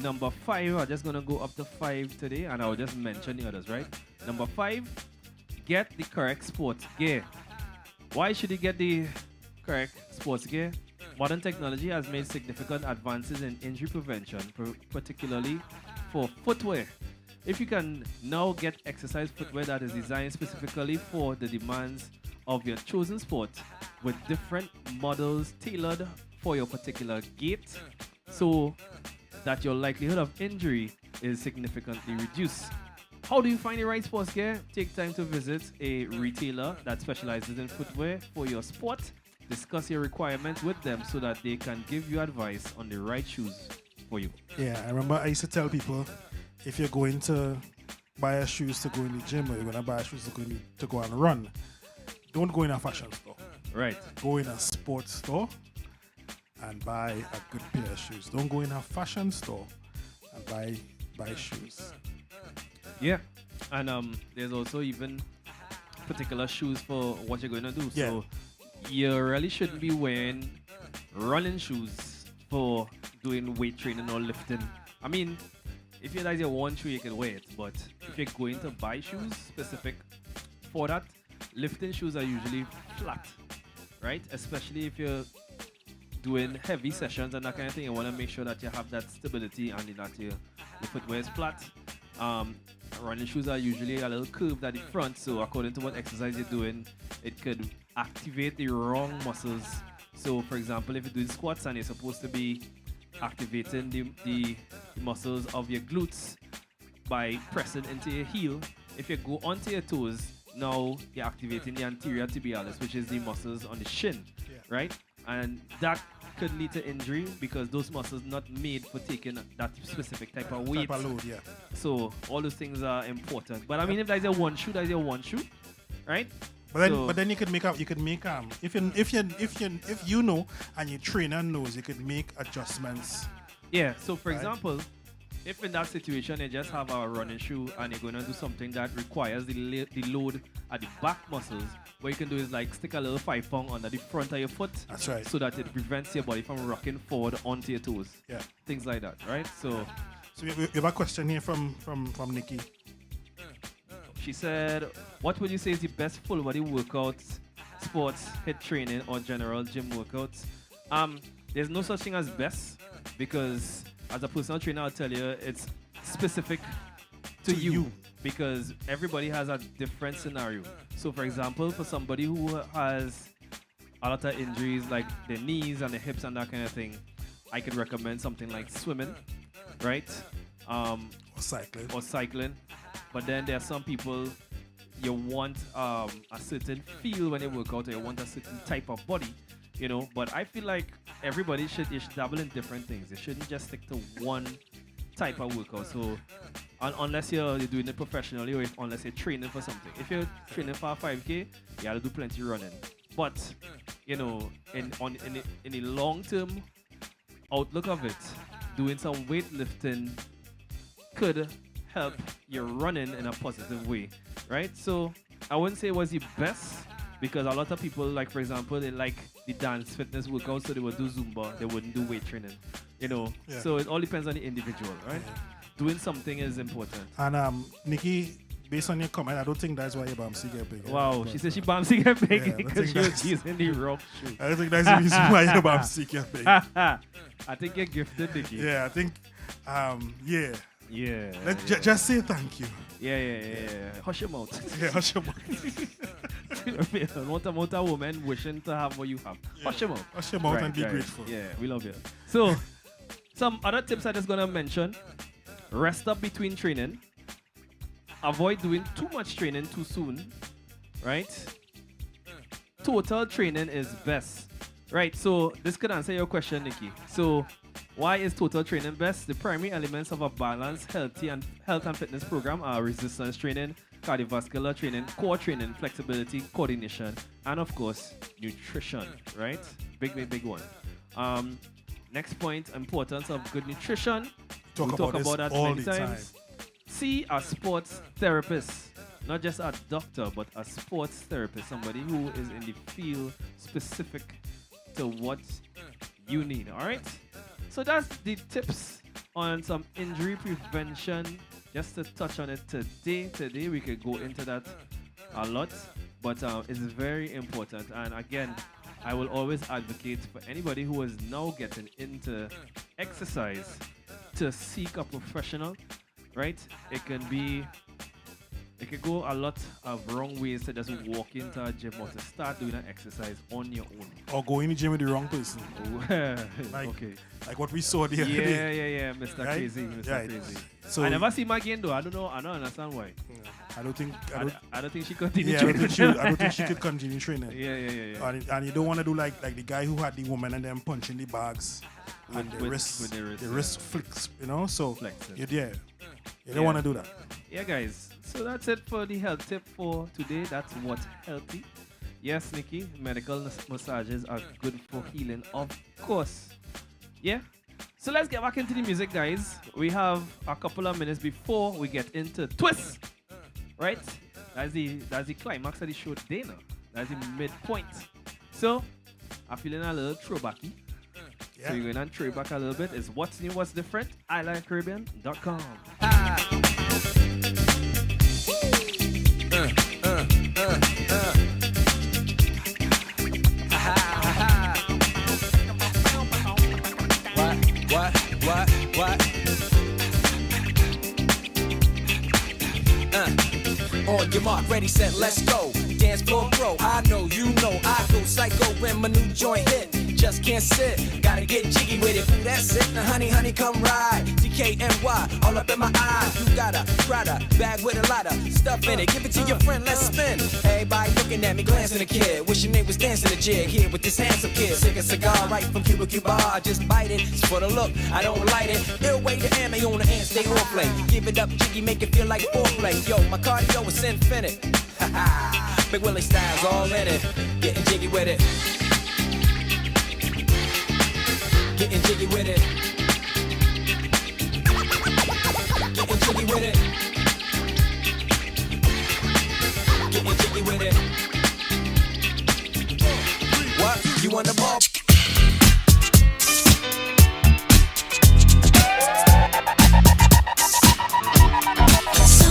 number 5, I'm just gonna go up to 5 today, and I'll just mention the others, right? Number 5, get the correct sports gear. Why should you get the correct sports gear? Modern technology has made significant advances in injury prevention, particularly for footwear. If you can now get exercise footwear that is designed specifically for the demands of your chosen sport with different models tailored for your particular gait, so that your likelihood of injury is significantly reduced. How do you find the right sports gear? Take time to visit a retailer that specializes in footwear for your sport. Discuss your requirements with them so that they can give you advice on the right shoes for you. Yeah, I remember I used to tell people, if you're going to buy a shoes to go in the gym or you're going to buy shoes to go and run, don't go in a fashion store. Right. Go in a sports store and buy a good pair of shoes. Don't go in a fashion store and buy shoes. Yeah. And there's also even particular shoes for what you're going to do. Yeah. So you really shouldn't be wearing running shoes for doing weight training or lifting. I mean, if you guys one shoe, you can wear it. But if you're going to buy shoes specific for that, lifting shoes are usually flat, right? Especially if you're doing heavy sessions and that kind of thing. You want to make sure that you have that stability and that your footwear is flat. Running shoes are usually a little curved at the front, so according to what exercise you're doing, it could activate the wrong muscles. So, for example, if you're doing squats and you're supposed to be activating the muscles of your glutes by pressing into your heel, if you go onto your toes, now you're activating the anterior tibialis, which is the muscles on the shin, right? And that could lead to injury because those muscles not made for taking that specific type of weight. Type of load, yeah. So all those things are important. But I mean, if there's a one shoe, there's a one shoe, right? But then you could make if you know and your trainer knows, you could make adjustments. Yeah. So for example, if in that situation you just have a running shoe and you're gonna do something that requires the load at the back muscles, what you can do is like stick a little 5-pound under the front of your foot. That's right. So that it prevents your body from rocking forward onto your toes. Yeah. Things like that, right? So we have a question here from Nikki. She said, what would you say is the best full body workouts, sports, HIIT training, or general gym workouts? There's no such thing as best, because as a personal trainer, I'll tell you it's specific to you because everybody has a different scenario. So for example, for somebody who has a lot of injuries like the knees and the hips and that kind of thing, I could recommend something like swimming, right? Or cycling. But then there are some people, you want a certain feel when you work out, or you want a certain type of body, you know. But I feel like everybody should dabble in different things. You shouldn't just stick to one type of workout. So unless you're doing it professionally, or unless you're training for something. If you're training for a 5K, you gotta do plenty running. But you know, in the long term outlook of it, doing some weightlifting could help your running in a positive way, right? So I wouldn't say it was the best, because a lot of people, like for example, they like the dance fitness workouts, so they would do Zumba, they wouldn't do weight training, you know. Yeah. So it all depends on the individual, right? Doing something is important. And Nikki, based on your comment, I don't think that's why your Bamsi get big. Wow, she said she Bamsi get big because she was using the rock shoe. I don't think that's the reason why your Bamsi get big. I think you're gifted, Nikki. Yeah, I think, yeah. Yeah. Let's just say thank you. Yeah. Hush your mouth. Yeah, hush your mouth. Not amount of women wishing to have what you have. Hush your mouth. Hush your mouth and be grateful. Yeah, we love you. So, some other tips I'm just going to mention. Rest up between training. Avoid doing too much training too soon. Right? Total training is best. Right, so this could answer your question, Nikki. So, why is total training best? The primary elements of a balanced, health and fitness program are resistance training, cardiovascular training, core training, flexibility, coordination, and of course, nutrition, right? Big one. Next point, importance of good nutrition. We talk about that all many the times. See a sports therapist, not just a doctor, but a sports therapist, somebody who is in the field specific to what you need, all right? So that's the tips on some injury prevention. Just to touch on it today. Today we could go into that a lot, but it's very important. And again, I will always advocate for anybody who is now getting into exercise to seek a professional, right? It could go a lot of wrong ways to just walk into a gym or to start doing an exercise on your own. Or go in the gym with the wrong person. Like what we saw the other day. Yeah, Mr. Right? Crazy, Mr. Crazy. So I never see my again though. I don't understand why. I don't think she continued I don't think she could continue training. Yeah. And you don't want to do like the guy who had the woman and then punching the bags and the wrist flicks, you know. So you don't want to do that. Yeah, guys. So that's it for the health tip for today. That's what's healthy. Yes, Nikki, medical massages are good for healing, of course. Yeah. So let's get back into the music, guys. We have a couple of minutes before we get into Twist. Right? That's the climax of the show today now. That's the midpoint. So I'm feeling a little throwbacky. Yeah. So you're going to throw it back a little bit. It's what's new, what's different. iLiveCaribbean.com. What? On your mark, ready, set, let's go. Dance floor, bro. I know, you know, I go psycho when my new joint hit. Just can't sit, gotta get jiggy with it. Ooh, that's it. Now, honey, come ride. DKNY, all up in my eyes. You got a Prada bag with a lot of stuff in it. Give it to your friend, let's spin. Everybody looking at me, glancing a kid. Wishing they was dancing a jig here with this handsome kid. Sick a cigar right from Cuba. Just bite it, it's for the look. I don't light it. Ill way to ammo on the hand, stay on play. Give it up, jiggy, make it feel like foreplay. Yo, my cardio is infinite. Big Willie style's all in it. Getting jiggy with it. Getting jiggy with it. Getting jiggy with it. Getting jiggy with it. What? You on the ball? So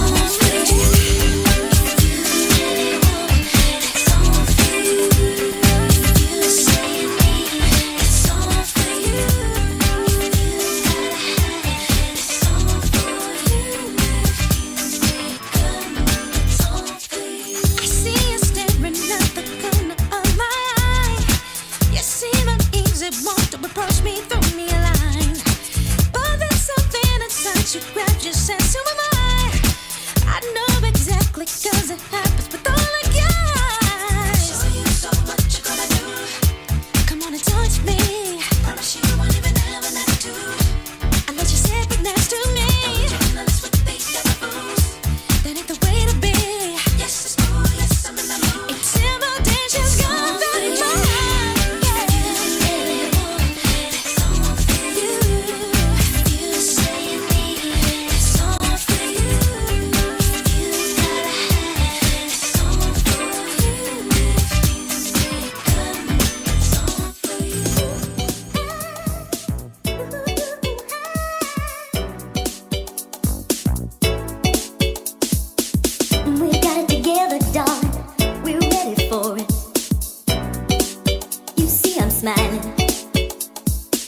smiling.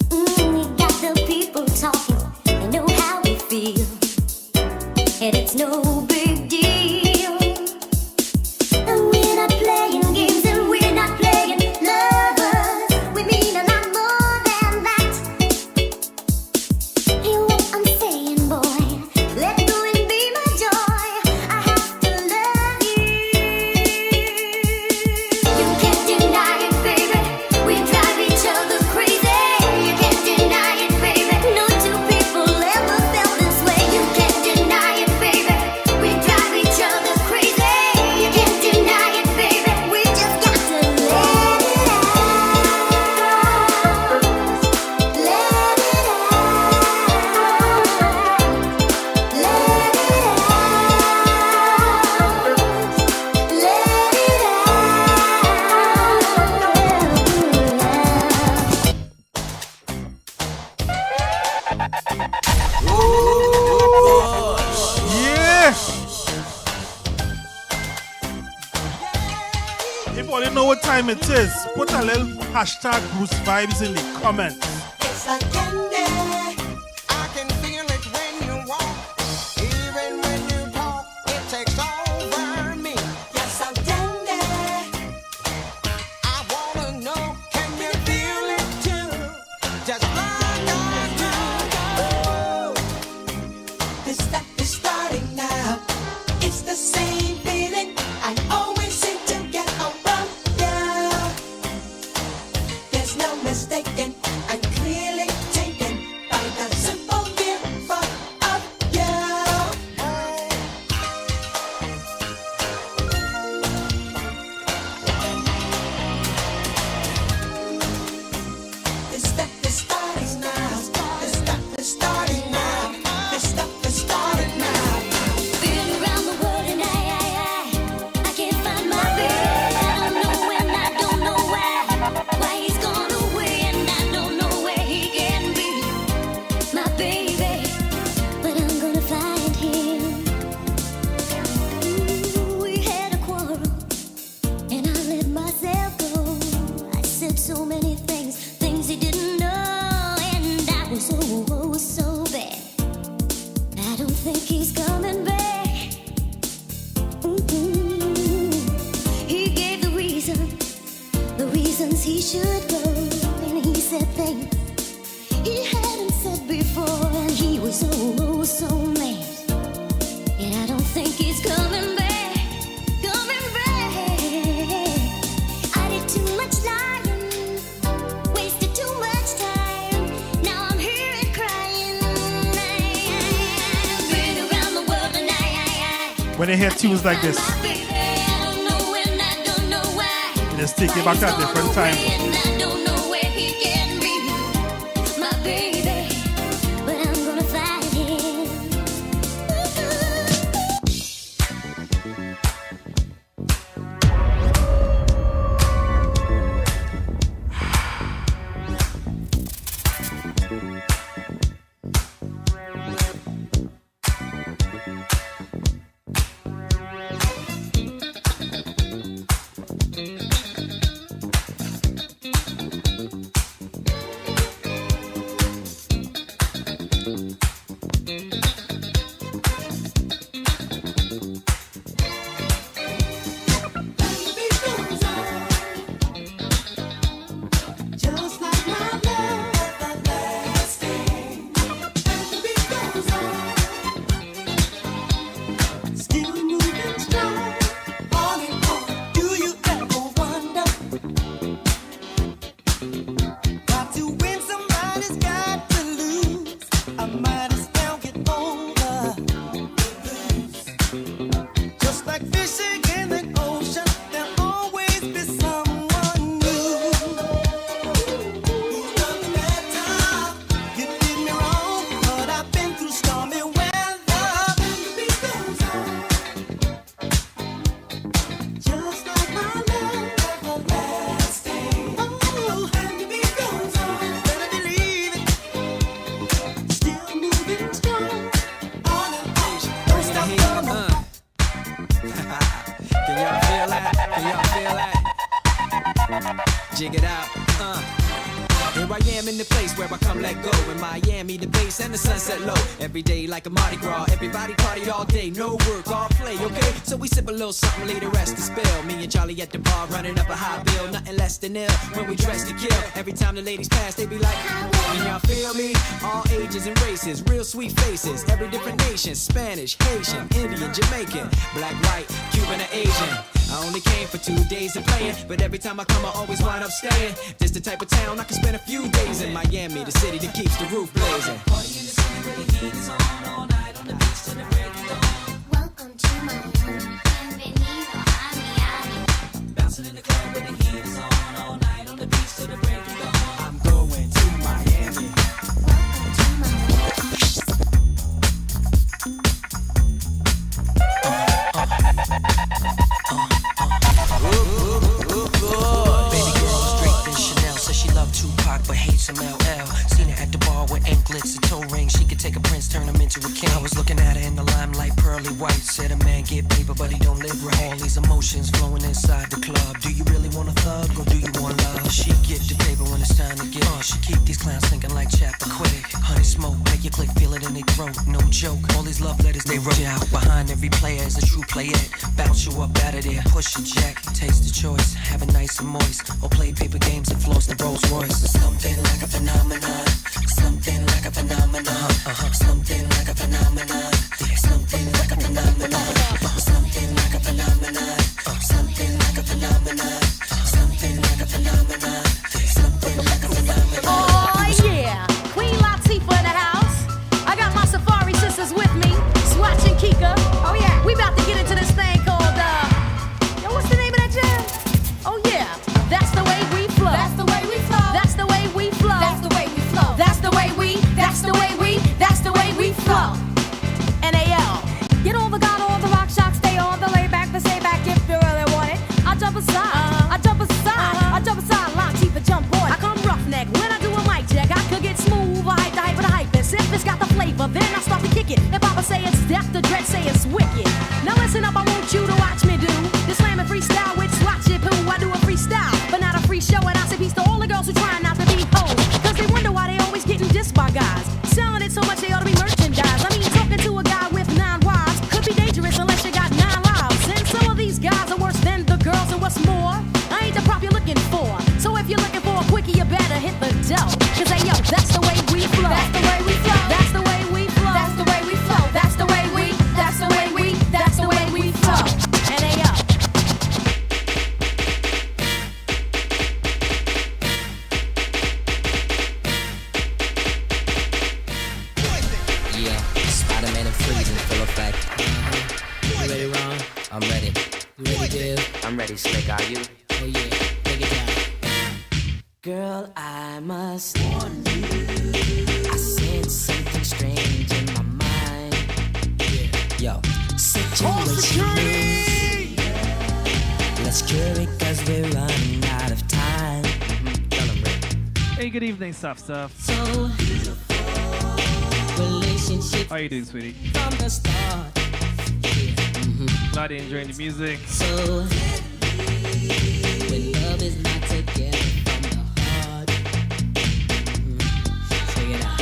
We got the people talking. They know how we feel, and it's no big deal. And we're not playing games, and we're not playing lovers. We mean a lot more than that. Hear what I'm saying, boy? Let go and be my joy. I have to love you. You can't deny it, baby. We drive each other crazy. You can't deny it, baby. No two people ever felt this way. You can't deny it, baby. We drive each other crazy. You can't deny it, baby. We just got to let it out. Let it Yeah! If you want to know what time it is, put a little hashtag Bruce Vibes in the comments. It's like candy. I can feel it when you walk, even when you talk. It takes over me. Yes, I'm dandy. I wanna know, can you feel it too? Just like I do. This stuff is starting now. It's the same feeling I always seem to get around you. There's no mistaking. I'm clearly taken by the simple mere thought of you. This stuff is starting now. This stuff is starting now. This stuff is starting now. Been around the world and I can't find my baby. I don't know when, I don't know why he's gone away, and I don't know where he can be, my baby. But I'm gonna find him. We had a quarrel, and I let myself go. I said so many things he didn't know, and I was so bad. I don't think he's coming back. He gave the reasons he should go, and he said things he hadn't said before, and he was so mad. And I don't think he's coming back, coming back. I did too much lying, wasted too much time. Now I'm here and crying. I've been around the world and When they hear tunes like this, just take it back to a different time. and I don't know where he can be, my baby. But I'm gonna find him. Just like my love everlasting. The beat goes on, still moving strong, on and on. Do you ever wonder? Got to win, somebody's got to lose. I might as well get over the blues. Just like fishing in the ocean, there'll always be someone new. You did me wrong, but I've been through stormy weather. Just like my love everlasting. Oh, and the beat goes on, better believe it. Still moving strong, on and on. Don't stop, come on. Can y'all feel that? Can y'all feel that? Jig it out. Here I am in the place where I come let go. In Miami, the bass and the sunset low. Every day like a Mardi Gras. Everybody party all day, no work, all play, okay? So we sip a little something, leave the rest to spill. Me and Charlie at the bar running up a high bill. Nothing less than ill when we dress to kill. Every time the ladies pass, they be like, can y'all feel me? All ages and races, real sweet faces. Every different nation, Spanish, Haitian, Indian, Jamaican, black, white, Cuban, or Asian. I only came for 2 days of playing, but every time I come, I always wind up staying. This the type of town I can spend a few days in. Miami, the city that keeps the roof blazing. Party in the city where the heat is on all night on the beach till the break of dawn. Welcome to Miami, bienvenido a Miami. Bouncing in the club where the heat is on all night on the beach till the break of dawn. I'm going to Miami. Welcome to Miami. Baby girl straight than Chanel, says she loved Tupac but hates some LL. Seen her at the bar with anklets and toe rings. She could take a prince, turn him into a king. I was looking at her in the limelight, pearly white. Said a man get paper but he don't live right. All these emotions flowing inside the club. Do you really want a thug or do you want love? She get the paper when it's time to get. She keep these clowns thinking like chapter quick. Honey smoke, make your click, feel it in their throat. No joke, all these love letters they wrote out. Behind every player is a true playette. Bounce you up out of there, push your jack, taste the choice, have it nice and moist, or play paper games and floss the Rolls Royce. Something like a phenomenon, something like a phenomenon, something like a phenomenon, something like a phenomenon, something like a phenomenon, something like a phenomenon, something like a phenomenon, something like a phenomenon. Oh yeah, Queen Latifah in the house. I got my Safari sisters with me, Swatch and Kika. Oh yeah, we about to get into this thing called yo, what's the name of that jam? Oh yeah, that's the way we flow. That's the way we flow. That's the way we flow. That's the way we flow. That's the way we. That's the way we. That's the way we flow. NAL. Get all the God, all the rock shock, stay on the layback, but stay back if you really want it. I jump aside. I jump aside. I jump aside. Latifah jump boy. I come roughneck when I do a mic check. I could get smooth. I hype the hype of the hype. If it's got the flavor, then I start to kick it. If Papa say it's death, the dread say it's wicked. Now listen up, I want you to watch me do this slam and freestyle with Swatch it poo. I do a freestyle, but not a free show. And I say peace to all the girls who try not to be hoes, cause they wonder why they always getting dissed by guys. Selling it so much they ought to be merchandise. I mean, talking to a guy with 9 wives could be dangerous unless you got 9 lives. And some of these guys are worse than the girls, and what's more, I ain't the prop you're looking for. So if you're looking for a quickie, you better hit the dough. Cause hey yo, that's the way we flow. That's the way we flow. That's the way we flow. That's the way we flow. That's the way we. That's the way we. That's the way we flow. And hey yo. Yeah, Spider-Man and Freeze in full effect. You ready, Ron? I'm ready. You ready, Dave? I'm ready, Slick. Are you? Oh yeah, take it down. Girl, I must warn you. I sense something strange in my mind. Yeah. Yo, situation. Let's cure it 'cause we're running out of time. Tell 'em, Rick. Hey, good evening, Stuff. So relationship. How you doing, sweetie? From the start. Glad you're enjoying the music. So when love is not together from the heart. Check it out.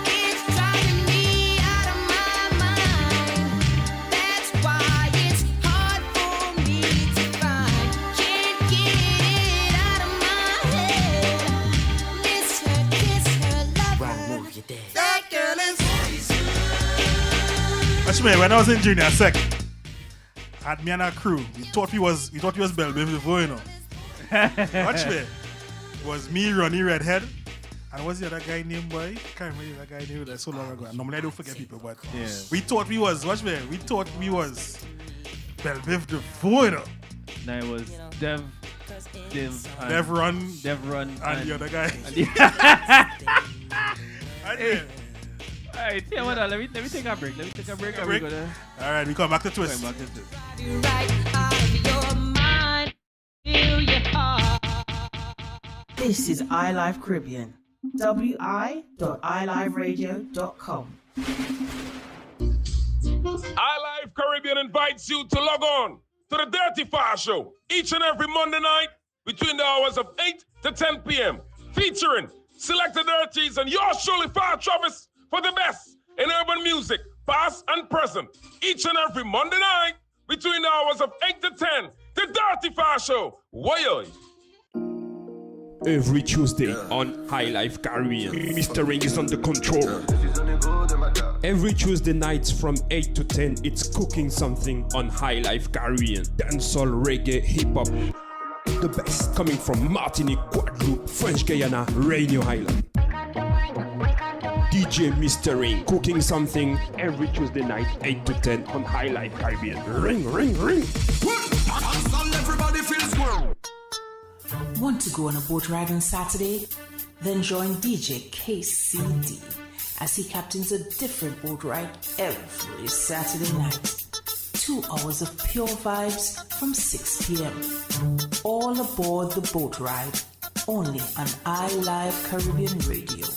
It's driving me out of my mind. That's why it's hard for me to find. Can't get it out of my head. Miss her, kiss her, love her. Move your dead. That girl is Watch me, when I was in junior sec, had me and our crew, we thought we was Belle Biv before, you know. Watch me. It was me, Ronnie Redhead, and what's the other guy named, boy? Can't remember that guy name, that's so long ago. Normally I don't forget people, but yeah. We thought we was, watch me, we thought we was Belle Biv before, you know. Now it was Dev, Devron, and the other guy. Hey. Alright, yeah, well, let me take a break. All right, we come back to Twist. This is iLive Caribbean. wi.iliveradio.com. iLive Caribbean invites you to log on to the Dirty Fire Show each and every Monday night between the hours of 8 to 10 p.m. featuring Selected Dirties and yours truly, Far Travis, for the best in urban music, past and present, each and every Monday night between the hours of 8 to 10. The Dirty Far Show. Woy. Every Tuesday on iLive Caribbean, Mr. Ring is under control. Every Tuesday nights from 8 to 10, it's cooking something on iLive Caribbean. Dancehall, reggae, hip-hop. The best coming from Martinique, Guadeloupe, French Guyana, Réunion Island. DJ Mr. Ring, cooking something every Tuesday night, 8 to 10 on iLive Caribbean. Ring, ring, ring. Everybody feels well. Want to go on a boat ride on Saturday? Then join DJ KCD as he captains a different boat ride every Saturday night. 2 hours of pure vibes from 6 p.m. All aboard the boat ride, only on iLive Caribbean Radio.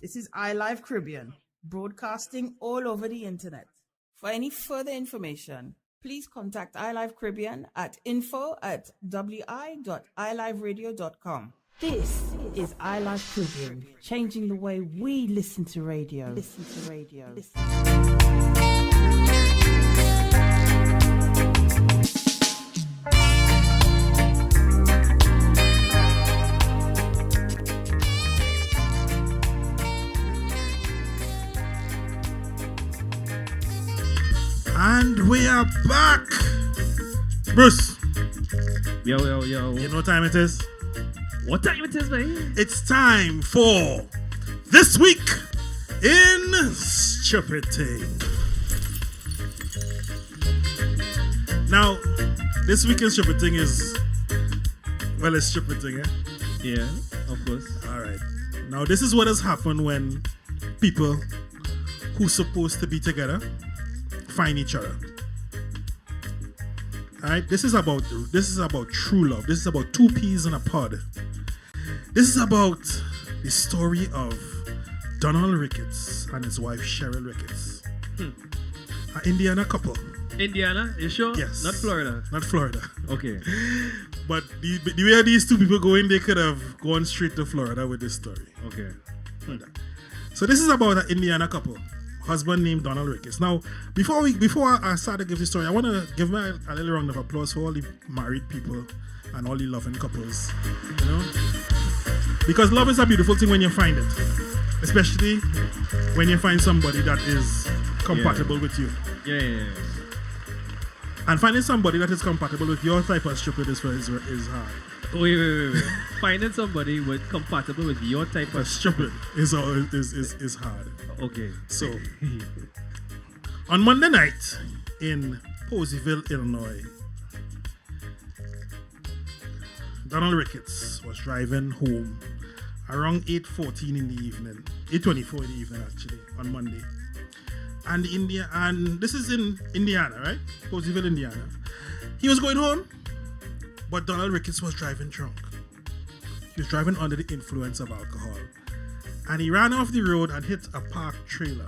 This is iLive Caribbean, broadcasting all over the internet. For any further information, please contact iLive Caribbean at info@wi.iliveradio.com. This is iLive Caribbean, changing the way we listen to radio. Listen to radio. And we are back. Bruce. Yo. You know what time it is? What time it is, man? It's time for This Week in Stupidity. Now, This Week in Stupidity is, well, it's stupidity, eh? Yeah, of course. All right. Now, this is what has happened when people who supposed to be together find each other. All right, this is about true love. This is about two peas in a pod. This is about the story of Donald Ricketts and his wife Cheryl Ricketts, an Indiana couple. Indiana, you sure? Yes. Not Florida. Not Florida. Okay. But the way these two people go in, they could have gone straight to Florida with this story. Okay. So this is about an Indiana couple. Husband named Donald Ricketts. Now, before I start to give the story, I want to give a little round of applause for all the married people and all the loving couples. You know, because love is a beautiful thing when you find it, especially when you find somebody that is compatible with you. Yeah. And finding somebody that is compatible with your type of stupid is hard. Wait. Finding somebody compatible with your type of stupid is hard. Okay. So, on Monday night in Poseyville, Illinois, Donald Ricketts was driving home around 8:14 in the evening, 8:24 in the evening actually, on Monday. And this is in Indiana, right? Poseyville, Indiana. He was going home, but Donald Ricketts was driving drunk. He was driving under the influence of alcohol. And he ran off the road and hit a parked trailer.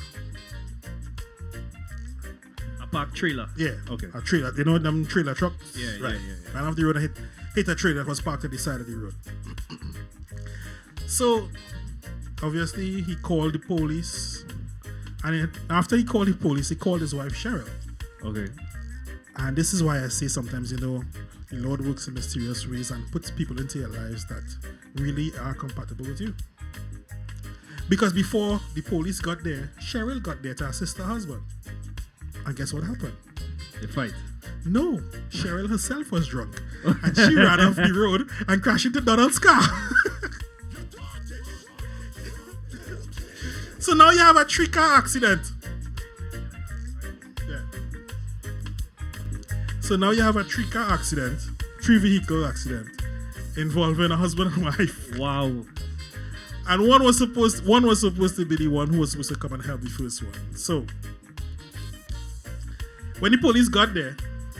A parked trailer? Yeah. Okay. A trailer. You know them trailer trucks? Yeah. Ran off the road and hit a trailer that was parked at the side of the road. So, obviously, he called the police. And after he called the police, he called his wife Cheryl. Okay. And this is why I say sometimes, the Lord works in mysterious ways and puts people into your lives that really are compatible with you. Because before the police got there, Cheryl got there to assist her husband. And guess what happened? They fight. No, Cheryl herself was drunk. And she ran off the road and crashed into Donald's car. So now you have a 3-car accident. Yeah. So now you have a 3-car accident, 3-vehicle accident involving a husband and wife. Wow. And one was supposed to be the one who was supposed to come and help the first one. So when the police got there,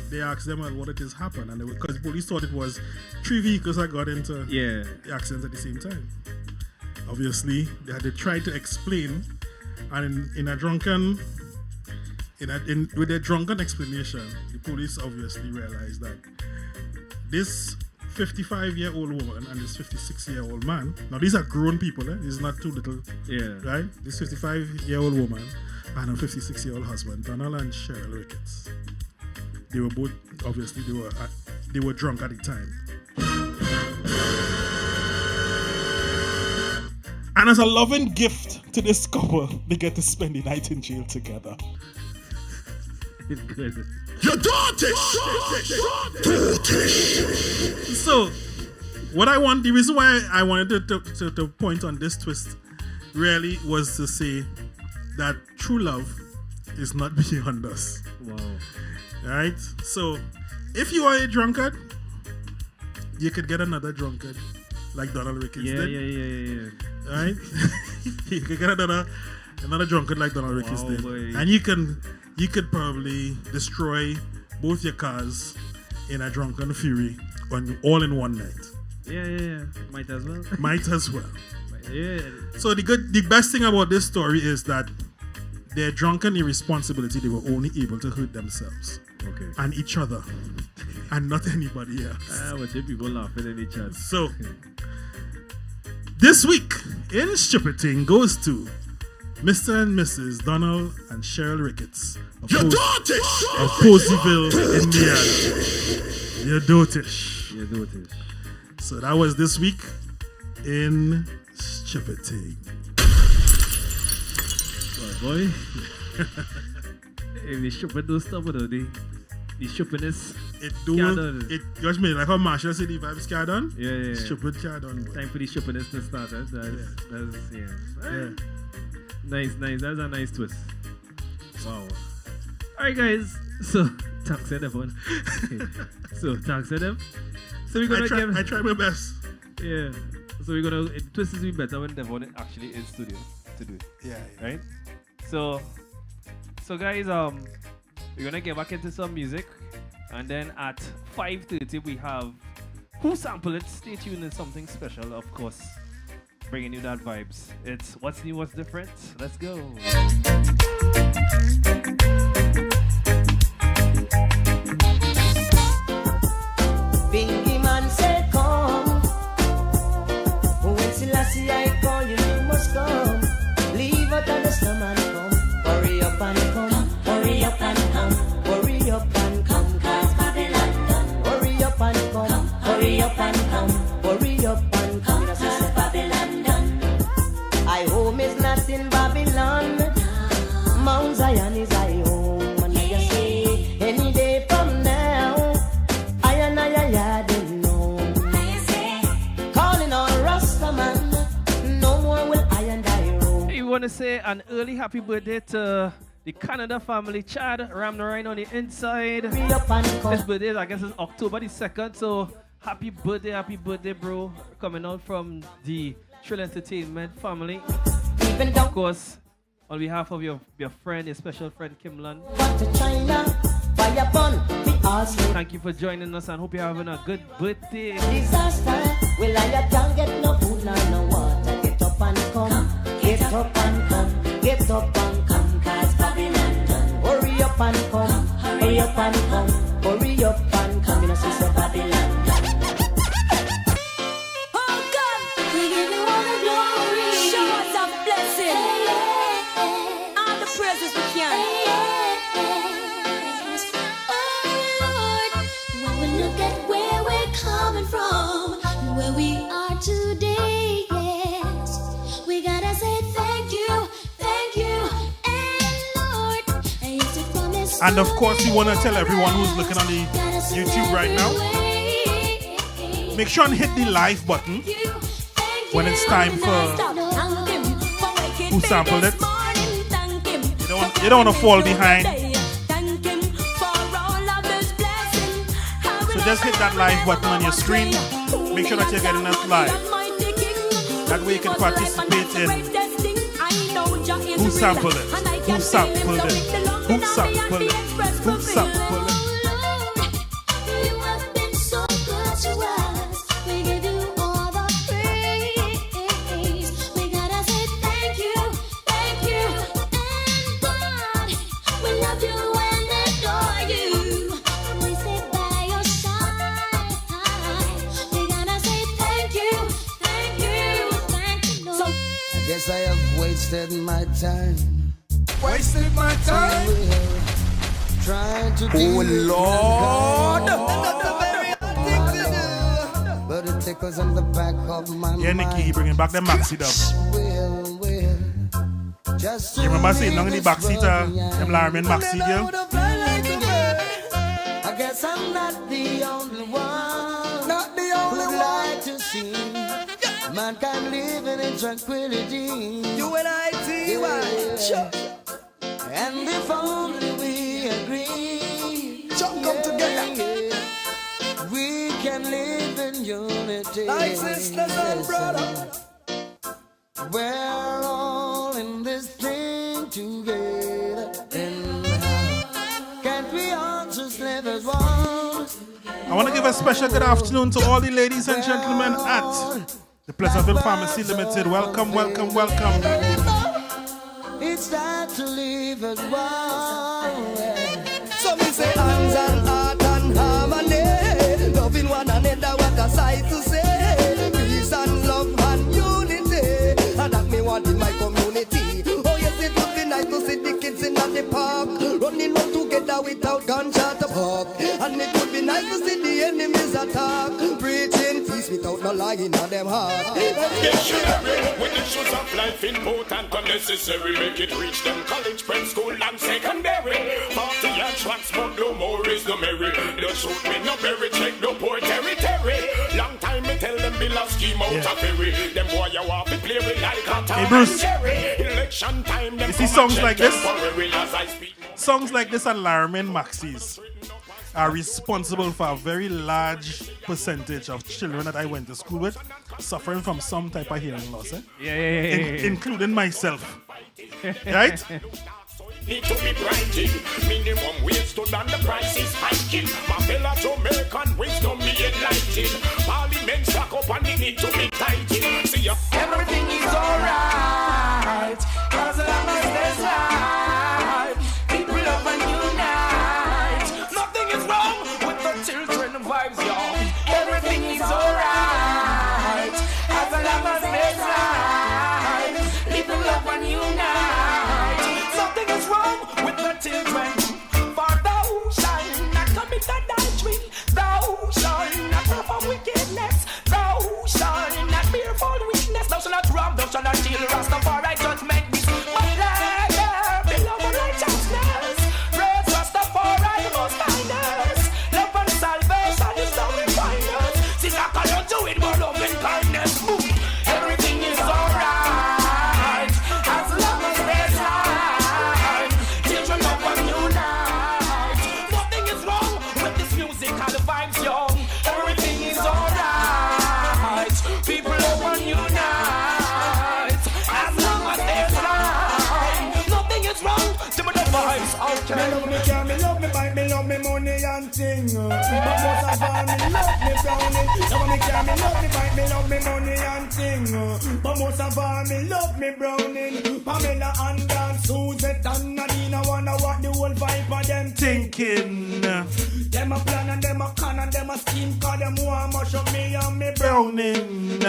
they asked them what it has happened, and because the police thought it was 3 vehicles that got into the accident at the same time. Obviously, they tried to explain, and with their drunken explanation, the police obviously realized that this 55-year-old woman and this 56-year-old man. Now these are grown people, eh? These are not too little. Yeah. Right? This 55-year-old woman and a 56-year-old husband, Donald and Cheryl Ricketts. They were both, obviously, they were drunk at the time. And as a loving gift to this couple, they get to spend the night in jail together. Good. Your daughter! So, the reason why I wanted to point on this twist really was to say that true love is not beyond us. Wow. Right? So, if you are a drunkard, you could get another drunkard like Donald Ricketts did. Yeah. Right? You could get another drunkard like Donald Ricketts did. Boy. And you could probably destroy both your cars in a drunken fury all in one night. Yeah. Might as well. Might as well. Yeah. So the best thing about this story is that their drunken irresponsibility, they were only able to hurt themselves. Okay. And each other. And not anybody else. But you people laughing at each other. So, this week in Stupid Thing goes to Mr. and Mrs. Donald and Cheryl Ricketts of Poseyville, Indiana. Your dotish. So that was this week in Stupid Thing. Boy. If the stupid do stuff, the stupidness. It just me like how Marshall said the vibes can't done. Yeah. Stupid can't done. Time for the stupidness to start. That's Nice. That's a nice twist. Wow. Alright, guys. So, thanks to everyone. So we're gonna I try my best. Yeah. So we're gonna twist is be better when Devon actually is studio to do it. Yeah. Right? So guys, we're gonna get back into some music, and then at 5:30 we have Who Sample It. Stay tuned, in something special, of course, bringing you that vibes. It's what's new, what's different. Let's go. Bingy man said come. When Selassie I call you, you must come. Leave out of the slum and come. Hurry up and come. Hurry up and come. Hurry up and come. Cause Babylon done. Hurry up and come. Hurry up and come. Hurry up and come. Cause Babylon done. I home is not in Babylon. Mount Zion is I home. And I say any day from now, I didn't know. Calling on Rastaman, no more will I and I roam. Hey, we want to say an early happy birthday to the Canada family, Chad Ramnarine on the inside. His birthday, I guess, is October the 2nd. So happy birthday, bro. Coming out from the Trill Entertainment family. Of course, on behalf of your friend, your special friend, Kimlan. Thank you for joining us and hope you're having a good birthday. Disaster, well I can't get no food, no water. Get up and come, get up and come, get up and come. Cause Babylon done. Hurry up and come, hurry up and come, hurry up and come. You know, sister Babylon done. Oh God, we give you all the glory. Show us a blessing. All the praises we can. Look at where we're coming from, where we are today, yes. We gotta say thank you, and Lord, I used to promise. And of course, we want to tell everyone who's looking on the YouTube right now, make sure and hit the live button when it's time for Who Sampled It. You don't want to fall behind. Just hit that live button on your screen. Make sure that you're getting us live. That way you can participate in Who Sampled It? Who Sampled It? Who Sampled It? Who Sampled It? You have been so good to us. We give you all the praise. We gotta say thank you, and God, we love you and adore you. We say by your side, guess I have wasted my time. Wasted my time. Trying to Oh Lord. But it tickles on the back of my Yeah, Nicky, he bringing back the maxi dub. Just You remember saying down in the backseat, them Larman maxi, girl? I guess I'm not the only one. Not the only one. Like to see mankind living in tranquility. You and I, T.Y. And if only we agree, come together. We can live in unity. Like sisters and brothers. We're all in this thing together. And can't we all just live as one? I want to give a special good afternoon to all the ladies and gentlemen at the Pleasantville Pharmacy Limited. Welcome, welcome, welcome. It's time to live as one. So me say hands and heart and harmony, loving one another, what a sight to say. Peace and love and unity, and that me want in my community. Oh yes, it would be nice to see the kids in the park, running on together without gunshot to pop. And it would be nice to see the enemies attack, preaching peace without no lying on them heart. Dictionary with the shoes of life important and necessary. Make it reach them college, prep school and secondary. 40 and tracks, but no more is the merry. Don't shoot me, no berry, check no poor territory. Long time me tell them bill a scheme out of ferry. Them boy you want to play with like a Tom Hey, Bruce. and Jerry. Election time, them You see come songs and like check this? temporary as I speak. Songs like this and Larman maxis are responsible for a very large percentage of children that I went to school with suffering from some type of hearing loss. Yeah. Including myself. Right? Need to be brighting. Minimum wage stood and the price is hiking. My fellow Jamaican wisdom be enlightened. Parliament stack up and they need to be tightened. See ya. Everything is alright, as long as there's life. People love and unite. Nothing is wrong with the children vibes, y'all. Everything is alright, as long as there's life. People love and unite. Nothing is wrong with the children. For thou shalt not commit adultery. Thou shalt not perform wickedness. Thou shalt not bear false witness. Thou shalt not rob. Thou shalt not steal. Rastafari judgment. This my beloved righteousness. Praise Rastafari most kindness. Love and salvation is how we find us. See, I cannot do it, but love and kindness. Everything is alright as long as there's life. Children love and unite. Nothing is wrong with this musical vibes, yo. Everything is alright. People love and unite. As long as there's life, nothing is wrong. Some of the vibes, okay. Me love me car, me love me bike, me love me money and thing. But most of all, me love me brownie. Love me car, me love me bike, me love me money and thing. But most of all, me love me browning. Pamela and Dan, Suzette and Nadine, wanna what the whole vibe of them thinking. Them a plan and them a con and them a scheme, cause them want mash up me and me Browning.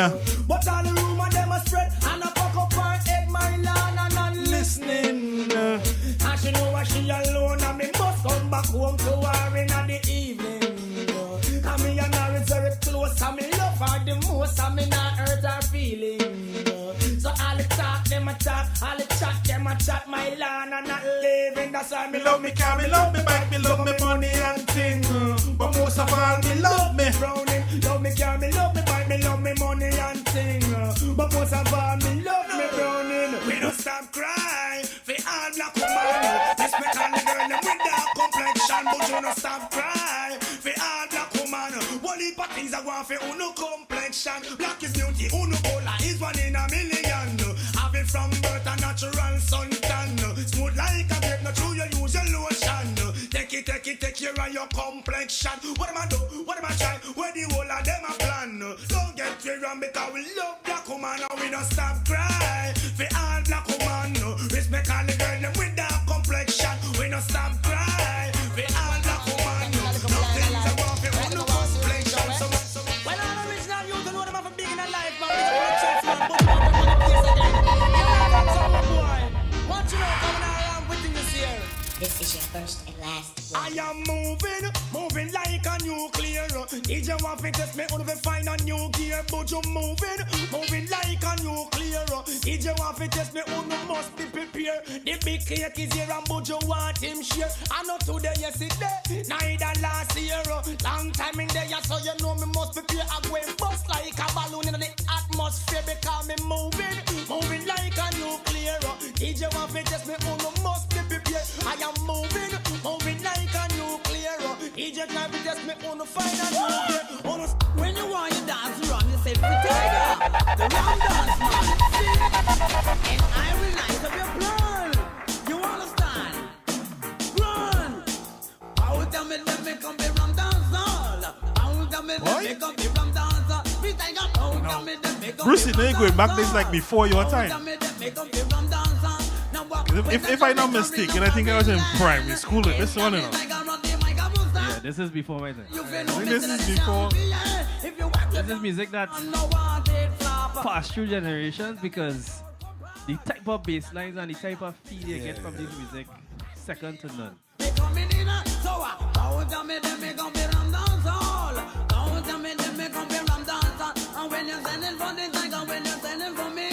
But all the rumor them a spread and a fuck up her head, my land and not listening. And she know why she alone and me must come back home to her in the evening. And me and her is very close and me love her the most and me not hurt her feelings. So all the talk them a talk, all the chat them a chat, my land and not living. That's why me love me car, me love me bike, me love me money and thing. But most of all me love me browning. Love me car, me love me bike, me love me money and thing. But most of all me love me browning. We don't stop crying for all black woman. Respect all the girl them with dark complexion, but you don't stop crying for all black woman. One heap of things I want for uno complexion. Black is beauty, uno cola is one in a million. Have it from birth a natural suntan. Smooth like a grape, not true you use your lotion. Take care of your complexion. What am I do? What am I try? Where the whole of them a plan? Don't get me wrong because we love black woman and we don't stop cry for all black woman. Respect all the girl them with dark complexion. We don't stop cry for all black woman. Nothing's about for uno complexion. Well, all original youth know them have a big in their life, man. They want to church, man. But yes again. first and last. I am moving like a nuclear. DJ want to test me, only find a new gear. But you moving like a nuclear. DJ want to test me, only must be prepared. The big cake is here and but you want him share. I know today, yesterday, neither last year. Long time in there, so you know me must prepare. I'm going bust like a balloon in the atmosphere because me moving like a nuclear. DJ want to test me, only must be prepared. I am moving like a nuclear. DJ can't be test me, only find a nuclear. When you want your dance run, you say pretty the wrong dance man. And I will light up your plan. You understand? Run. I will tell me let me come be rum dance all. I will tell me let me come be rum dance. Brucey, now you going back days like before your time. If I'm not mistaken, I think I was in primary school with this one. Yeah, this is before my time. I think this is before. This is music that's passed through generations because the type of bass lines and the type of feel you get from this music, second to none. And when you're sending for this, like when you're sending for me,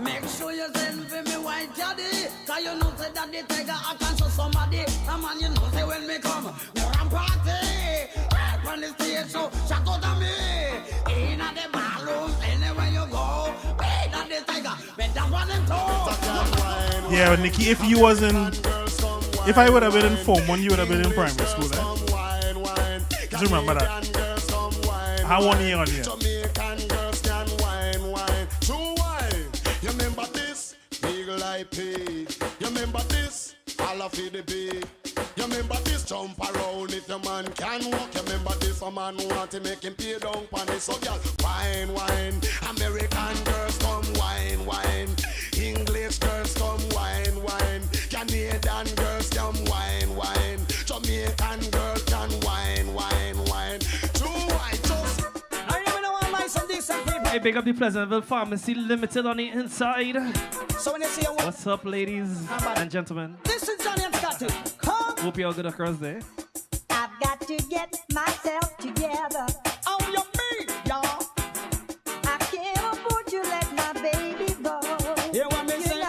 make sure you send for me white daddy. Cause you know say that the tiger I can show somebody. And man, you know say when me come, we're on party. Right on the stage, so shout out to me. In at the ballroom, anywhere you go. Wait at the tiger, but that's what them told. Yeah, but Nikki, if you wasn't, if I would have been in Form 1, you would have been in primary school, eh? Just remember that. How 1 year on here? Jamaican girls can wine. True wine. You remember this? Eagle Eye Pig. You remember this? All of the beat. You remember this? Jump around if your man can walk. You remember this? A man want to make him pay down on it. So girl, wine. American girls come wine. English girls come wine. Canadian girls come wine. Jamaican girls can wine. True wine. Hey, big up the Pleasantville Pharmacy Limited on the inside. So when you see what's up, ladies and gentlemen? This is Johnny and Scotty. Come. Hope you all good across there. I've got to get myself together. Oh, you mean, y'all? I can't afford to let my baby go. You want me say?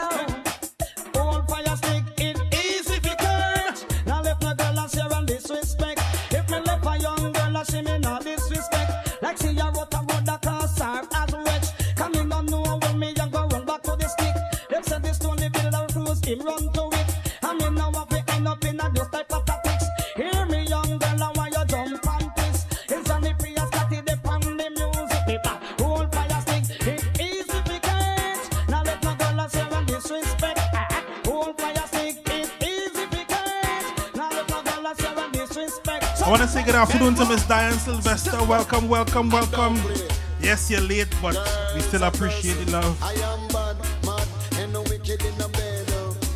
Old fire stick it easy if you can't. Now left my girl and share and disrespect. If me left a young girl and she me not disrespect. Like see ya wrote a road that can serve as wretch. Come in and know when me young go run back to the stick. Them said this stone the build and cruise him run to it. I mean now I fi end up in a those type of tactics. Hear me young girl and why you jump and piss. It's Johnny P and Scotty they pan the music paper. Old fire stick it easy if you can't. Now let my girl and share and disrespect. Old fire stick it easy if you can't. Now let my girl and share and disrespect. I want to say good afternoon to Miss Diane Sylvester. Welcome. Yes, you're late, but we still appreciate the love. I am bad, mad, and no wicked in the bed.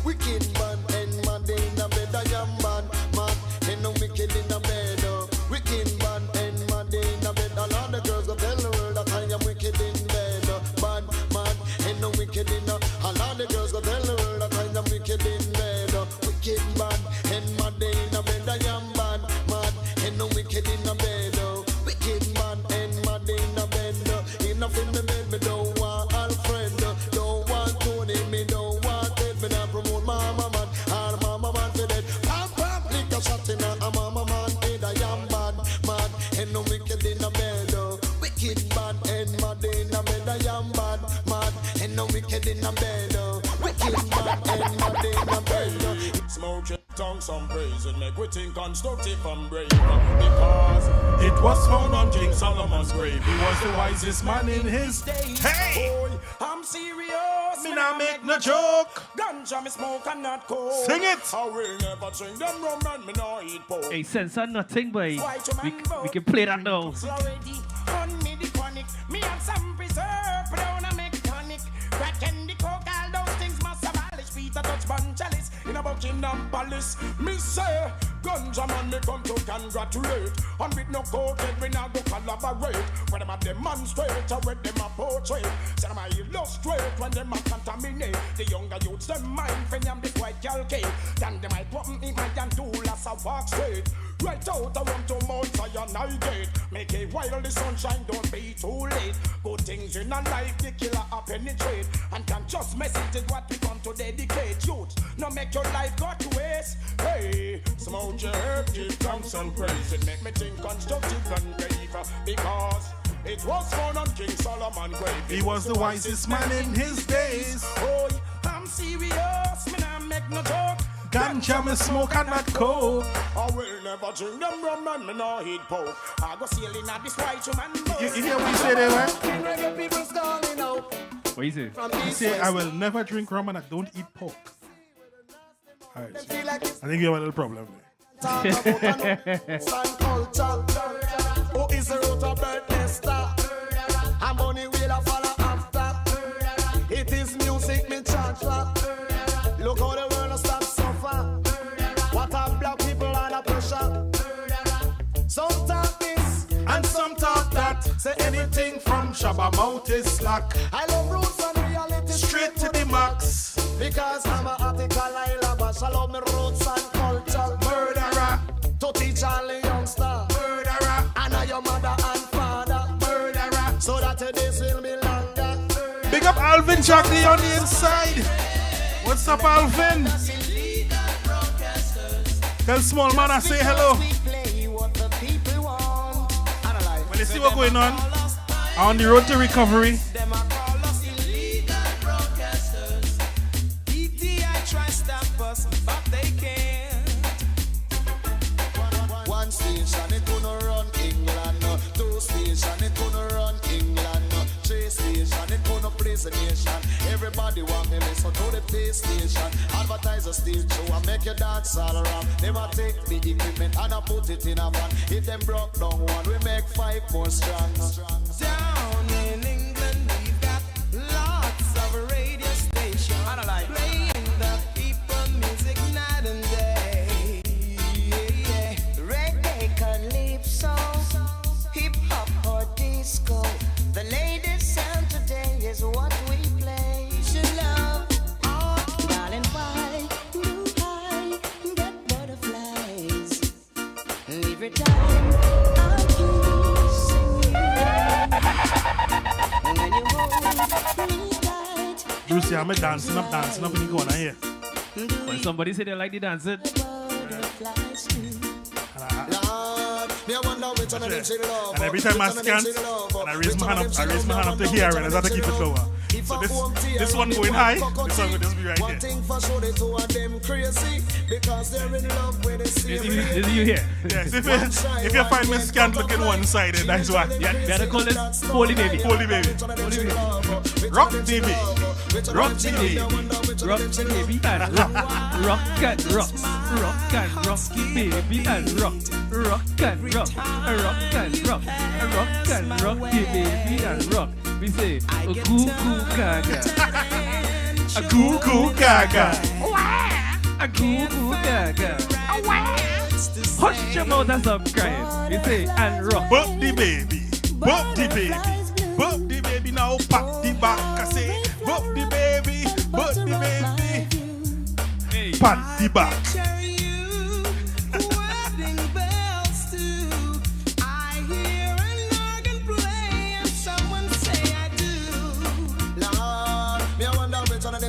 Wicked bad and mad in the bed. I am bad, mad, and no wicked in the bed. Wicked bad and mad in the bed. All of the girls go tell the world that I am wicked in bed. Bad, mad, and no wicked in the. All of the girls go tell the world that I am wicked in bed. Wicked bad and mad in the bed. I am bad, mad, and no wicked in the bed. Wicked bad and mad in the bed. Enough in the bed, me don't want Alfred, don't want Tony, me don't want Ted, me not promote Mama Man, and Mama Man for dead. Pop, lick a shot in a Mama Man head. I am bad, mad, and no wicked in the bed. Wicked bad and mad in the bed. I am bad, mad, and no wicked in the bed. Wicked bad and mad in the bed. Smoke your tongue, some praise, and make we think constructive and brave. Because it was found on King Solomon's grave. He was the wisest man in his day. Hey! Boy, I'm serious. Me not make no joke. Ganja me smoke and not coke. Sing it. I will never drink them rum and me not eat pork. Hey, censor nothing, boy. We can play that now. Already on me the chronic. Me have some preserve, but I wanna make tonic. Crack and the coke, all those things must abolish. Feet a touch bun chalice in a Buckingham Palace. Me say, Ganja man, me come to congratulate. And with no coated, we not go collaborate. When them a demonstrate, or when them a portray. Say them a illustrate, when them a contaminate. The younger youths, them mind, when them this white girl cake. Then them might put in my and do less a walk straight. Right out, I want to Mount Zion, I gate. Make it while the sunshine, don't be too late. Good things in a life, the killer a penetrate. And can just message is what we come to dedicate. Youth, no make your life go to waste. Hey, smoke your herb, give thanks and praise. It make me think constructive and brave. Because it was found on King Solomon grave. He was the wisest man in his days. Oh, I'm serious, me nah make no joke. Ganja me smoke and not coke. I will never drink them rum and me no eat pork. I go sailing at this white woman boat. You hear what he say there, man? Reggae people's calling out. What you say? He say, I will never drink rum and I don't eat pork. Alright, so I think you have a little problem there. Talk about stand culture. Who is the root of birthday star? And money will a follow after. It is music me charge for. Look how the world stop suffer. What a black people under pressure. Some talk this and some talk that. Say anything from Shabba mouth is slack. I love roots and reality straight to the max. Because I'm a article I love us. I love me roots and culture. Murderer. To teach all the youngster. Murderer. And I your mother and father. Murderer. So that this will be longer. Big up Alvin Jackley on the inside. What's up, Alvin? Tell small man I say hello. Well, you see what's going on the road to recovery. One station it gonna run England. Two station it gonna run England. Three station it gonna place the nation. Everybody want me listen to the PlayStation. Advertise a stage show and make you dance all around. Them a take the equipment and I put it in a van. If them broke down one, we make 5 more strong. Down in England, we've got lots of radio stations playing the people music night and day. Reggae, calypso, hip hop or disco. The latest sound today is what we play. Should love, darling, why do I get butterflies every time I'm kissing you? When you hold me tight, Juicy, I'm dancing up in the corner here. When somebody say they like the dancing. And every time I scan, and I raise my hand up to here, and I have to keep it lower. So this one going high, this one will just be right here. Is you here? Yes, if you find me scant looking one-sided, that's why. Yeah, you gotta call it Holy Baby. Holy Baby. Rock baby. Rock baby. Rock baby and rock. Rock and rock. Rock and rock baby and rock. Rock and rock. Rock and rock. Rock and rock baby and rock. We say a goo goo gaga. A goo goo gaga. A goo goo gaga. Hush your mouth and stop crying. We say and rock. Bump the baby. Bump the baby. Bump the baby now. Pack the back. I say bump the baby. Bump the baby. Pat the back.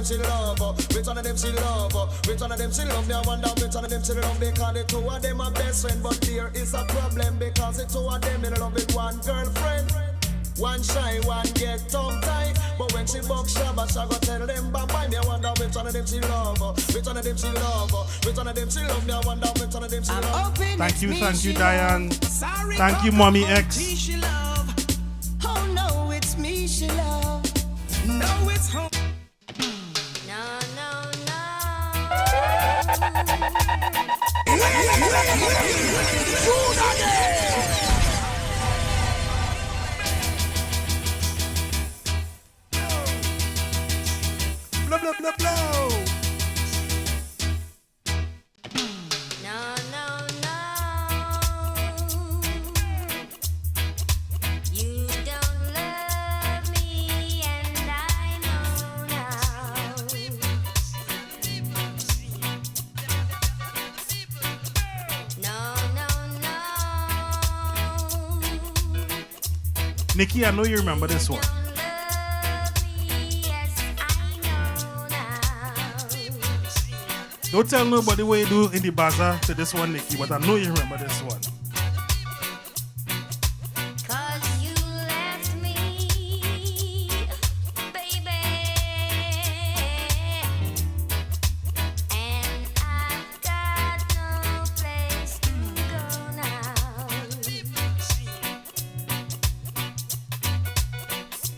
She love, which one of them she love, which one of them she love. Me I wonder which one of them she love. Because the two of them are best friends, but there is a problem because the two of them in love with one girlfriend. One shy, one get tongue tied. But when she buck shabba, she go tell them bye bye. Me I wonder which one of them she love, which one of them she love, which one of them she love. Me I wonder which one of them she love. Thank you, Diane. Thank you, Mommy X. oh no, it's me she love. No, it's home. Blow, blow, blow, blow. No, no, Nikki, I know you remember this one. Don't tell nobody what you do in the bazaar to this one, Nikki, but I know you remember this one.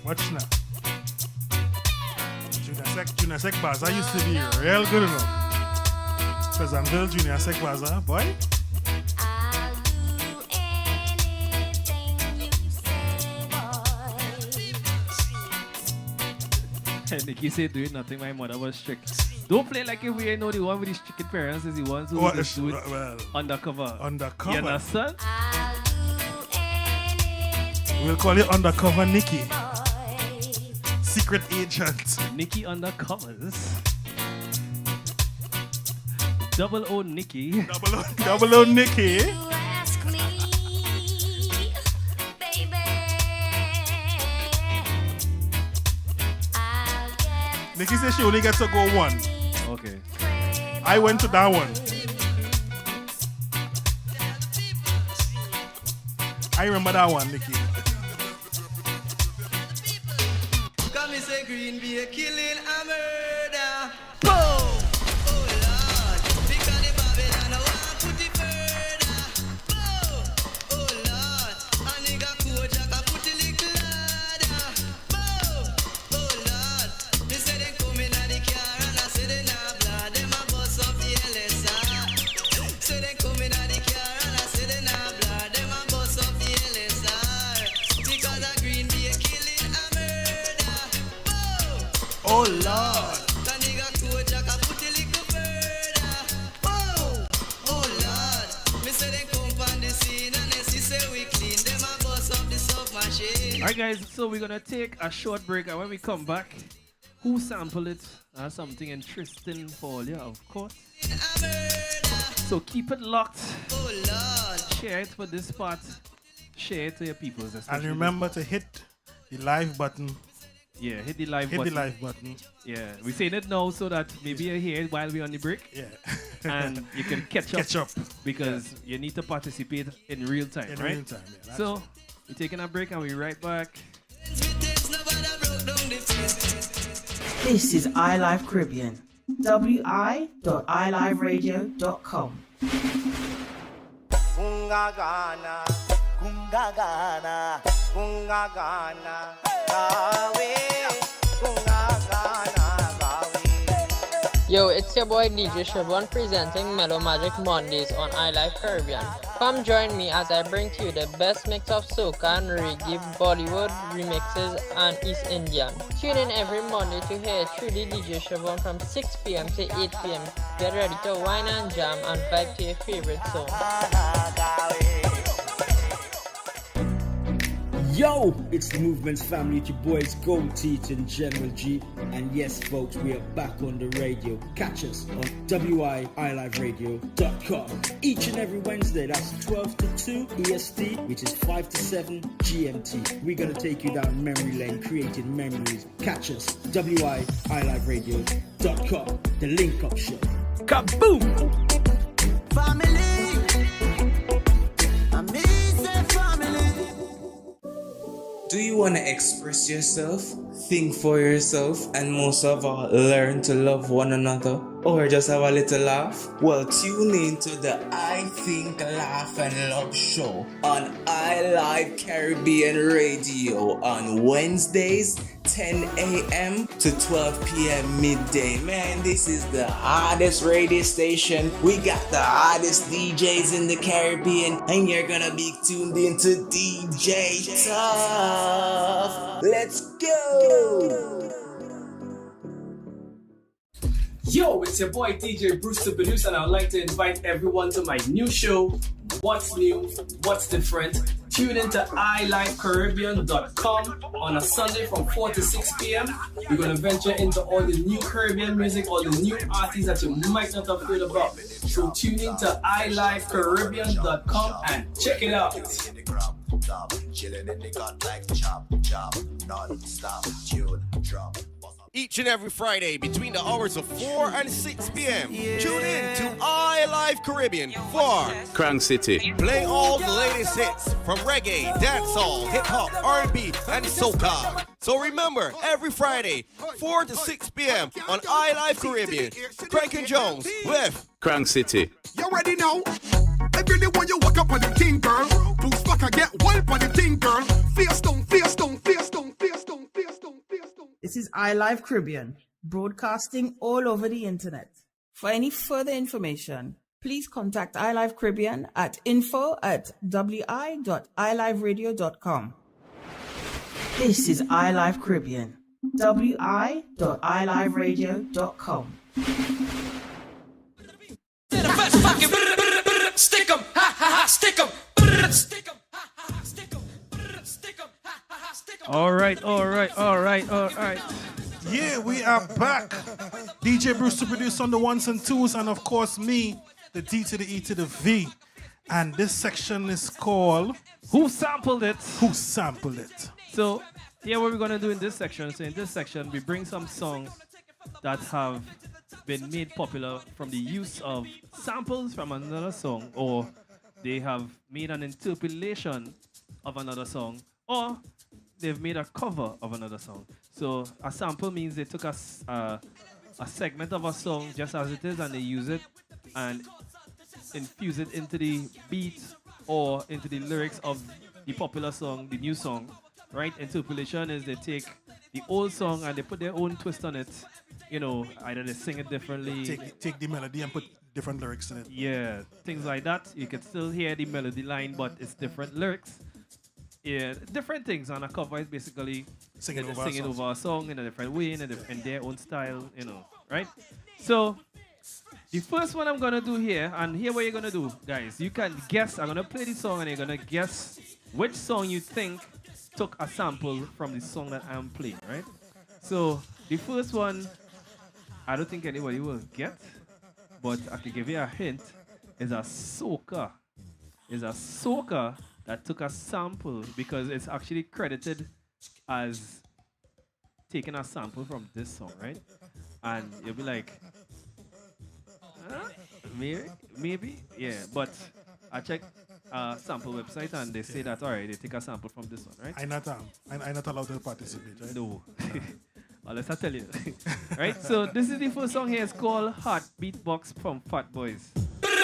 Watch now. Junior Sec Bazaar used to be real good enough. Pleasantville Junior Sec Bazaar, boy. Nikki said doing nothing, my mother was strict. Don't play like if we ain't know the one with the strict parents is the ones who just do it undercover. Undercover. You understand? We'll call it Undercover Nikki. Secret agent. Nikki Undercovers. Double O Nikki. Double O Nikki. Nikki says she only gets to go one. Okay. I went to that one. I remember that one, Nikki. Come and say Green be a killing a murder. Boom! Oh Lord, because the Babylon I want put it further. Boom! Oh Lord, a nigga Kojak I put it little ladder. Boom! Oh Lord, me say they come in the car and I say they not blood. Them a bust up the LSR. Say they come in the car and I say they not blood. Them a bust up the LSR. Because a Green be a killing a murder. Oh Lord. The nigga Kojak I put it little further. Oh Lord, me say they come on the scene and they see say we clean. Them a bust up the sub machine. Alright guys, so we're gonna take a short break, and when we come back, who sampled it? Something interesting for you, of course. So keep it locked. Oh Lord. Share it for this part. Share it to your people. And remember to hit the live button. Yeah, hit the live button. Hit the live button. Yeah, we're saying it now so that maybe you hear it while we're on the break. Yeah. And you can catch up. Because you need to participate in real time, In right? real time, yeah, So, we're taking a break and we're right back. This is iLive Caribbean. wi.iliveradio.com. Kungagana, kungagana, kungagana, gawe, kungagana, gawe. Yo, it's your boy DJ Siobhan presenting Mellow Magic Mondays on iLive Caribbean. Come join me as I bring to you the best mix of soca and reggae, Bollywood, remixes, and East Indian. Tune in every Monday to hear truly DJ Siobhan from 6 p.m. to 8 p.m. Get ready to wine and jam and vibe to your favorite song. Yo, it's the Movement's family, it's your boys Gold Teeth and General G. And yes, folks, we are back on the radio. Catch us on WILiveradio.com. Each and every Wednesday, that's 12 to 2 EST, which is 5 to 7 GMT. We're going to take you down memory lane, creating memories. Catch us, WILiveradio.com. The Link Up Show. Kaboom! Family, I miss the family. Do you want to express yourself, think for yourself, and most of all, learn to love one another? Or just have a little laugh? Well, tune in to the I Think, Laugh and Love show on iLive Caribbean Radio on Wednesdays, 10 a.m. to 12 p.m. midday. Man, this is the hottest radio station. We got the hottest DJs in the Caribbean, and you're gonna be tuned into DJ Tough. Let's go! Yo, it's your boy DJ Bruce the Producer, and I would like to invite everyone to my new show, What's New, What's Different. Tune into iLiveCaribbean.com on a Sunday from 4 to 6 p.m. We're going to venture into all the new Caribbean music, all the new artists that you might not have heard about. So tune into iLiveCaribbean.com and check it out. top. Chilling in the gut like chop, chop, non-stop, tune, drop. Each and every Friday between the hours of 4 and 6 p.m. Tune in to iLive Caribbean for Crown City. Play all the latest hits from reggae, dancehall, hip-hop, R&B, and soca. So remember, every Friday, 4 to 6 p.m. on iLive Caribbean, Craig and Jones with Crown City. You ready now? Every day when you walk up on the thing, girl, Bruce Fucker get wild on the thing, girl. Face down, face down, face down, face down, face down, face down. This is iLive Caribbean, broadcasting all over the internet. For any further information, please contact iLive Caribbean at info@wi.iliveradio.com. This is iLive Caribbean, wi.iliveradio.com. Stick 'em, ha ha ha, stick 'em, stick 'em, ha ha ha, stick 'em, stick 'em, ha ha ha, stick 'em. All right. Yeah, we are back. DJ Bruce to produce on the ones and twos, and of course me, the D to the E to the V. And this section is called Who Sampled It? Who Sampled It? So, yeah, what we're going to do in this section, so in this section, we bring some songs that have been made popular from the use of samples from another song, or they have made an interpolation of another song, or they've made a cover of another song. So a sample means they took a segment of a song just as it is and they use it and infuse it into the beat or into the lyrics of the popular song, the new song, right? Interpolation is they take the old song and they put their own twist on it. You know, either they sing it differently. Take the melody and put different lyrics in it. Yeah, things like that. You can still hear the melody line, but it's different lyrics. Yeah, different things. And a cover is basically singing over a song in a different way, in their own style, you know, right? So, the first one I'm going to do here, and here what you're going to do, guys. You can guess. I'm going to play the song, and you're going to guess which song you think took a sample from the song that I'm playing, right? So, the first one, I don't think anybody will get, but I can give you a hint, is a soca. Is a soca that took a sample because it's actually credited as taking a sample from this song, right? And you'll be like, maybe, yeah. But I checked a sample website and they say that, all right, they take a sample from this one, right? I'm not allowed to participate, right? No. Unless I tell you. Right? So this is the first song here. It's called Hot Beatbox from Fat Boys.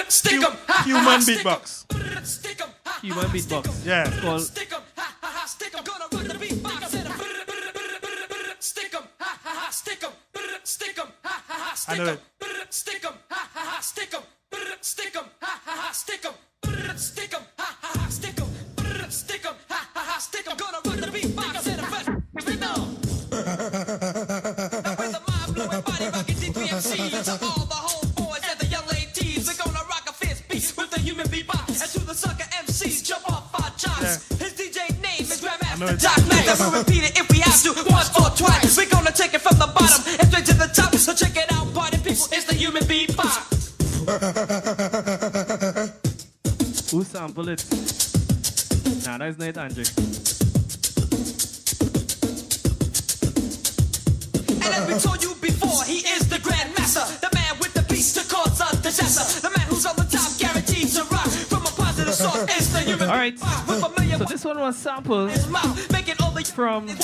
Stick 'em, Human beatbox. stick 'em, Human beatbox. Yeah. It's called stick 'em, ha ha ha, stick 'em, gonna run the beatbox. Stick 'em, ha ha ha, stick 'em, stick 'em, ha ha ha, stick 'em, stick 'em, ha ha ha, stick 'em, stick 'em, ha ha ha, stick 'em, stick 'em, ha ha ha, stick 'em, stick 'em, ha ha ha, stick 'em, gonna run the beatbox in a fresh rhythm. Now with the mind-blowing body rocking DPMC to all the homeboys and the young ladies, we're gonna rock a fist beat with the human beatbox. And to the sucker MCs, jump off our jocks. His DJ name is Grandmaster Doc Mac. And we'll repeat it if we have to, once or twice. We're gonna take it from the bottom and straight to the top. So check it out, party people, it's the human beatbox. Who sampled it? Nah, that's not Andre. And as we told you before, he is the Grandmaster, the man with the beats to cause a disaster, the man who's on the top, guaranteed to rock from a positive source. It's the human. All right. So this one was sampled from none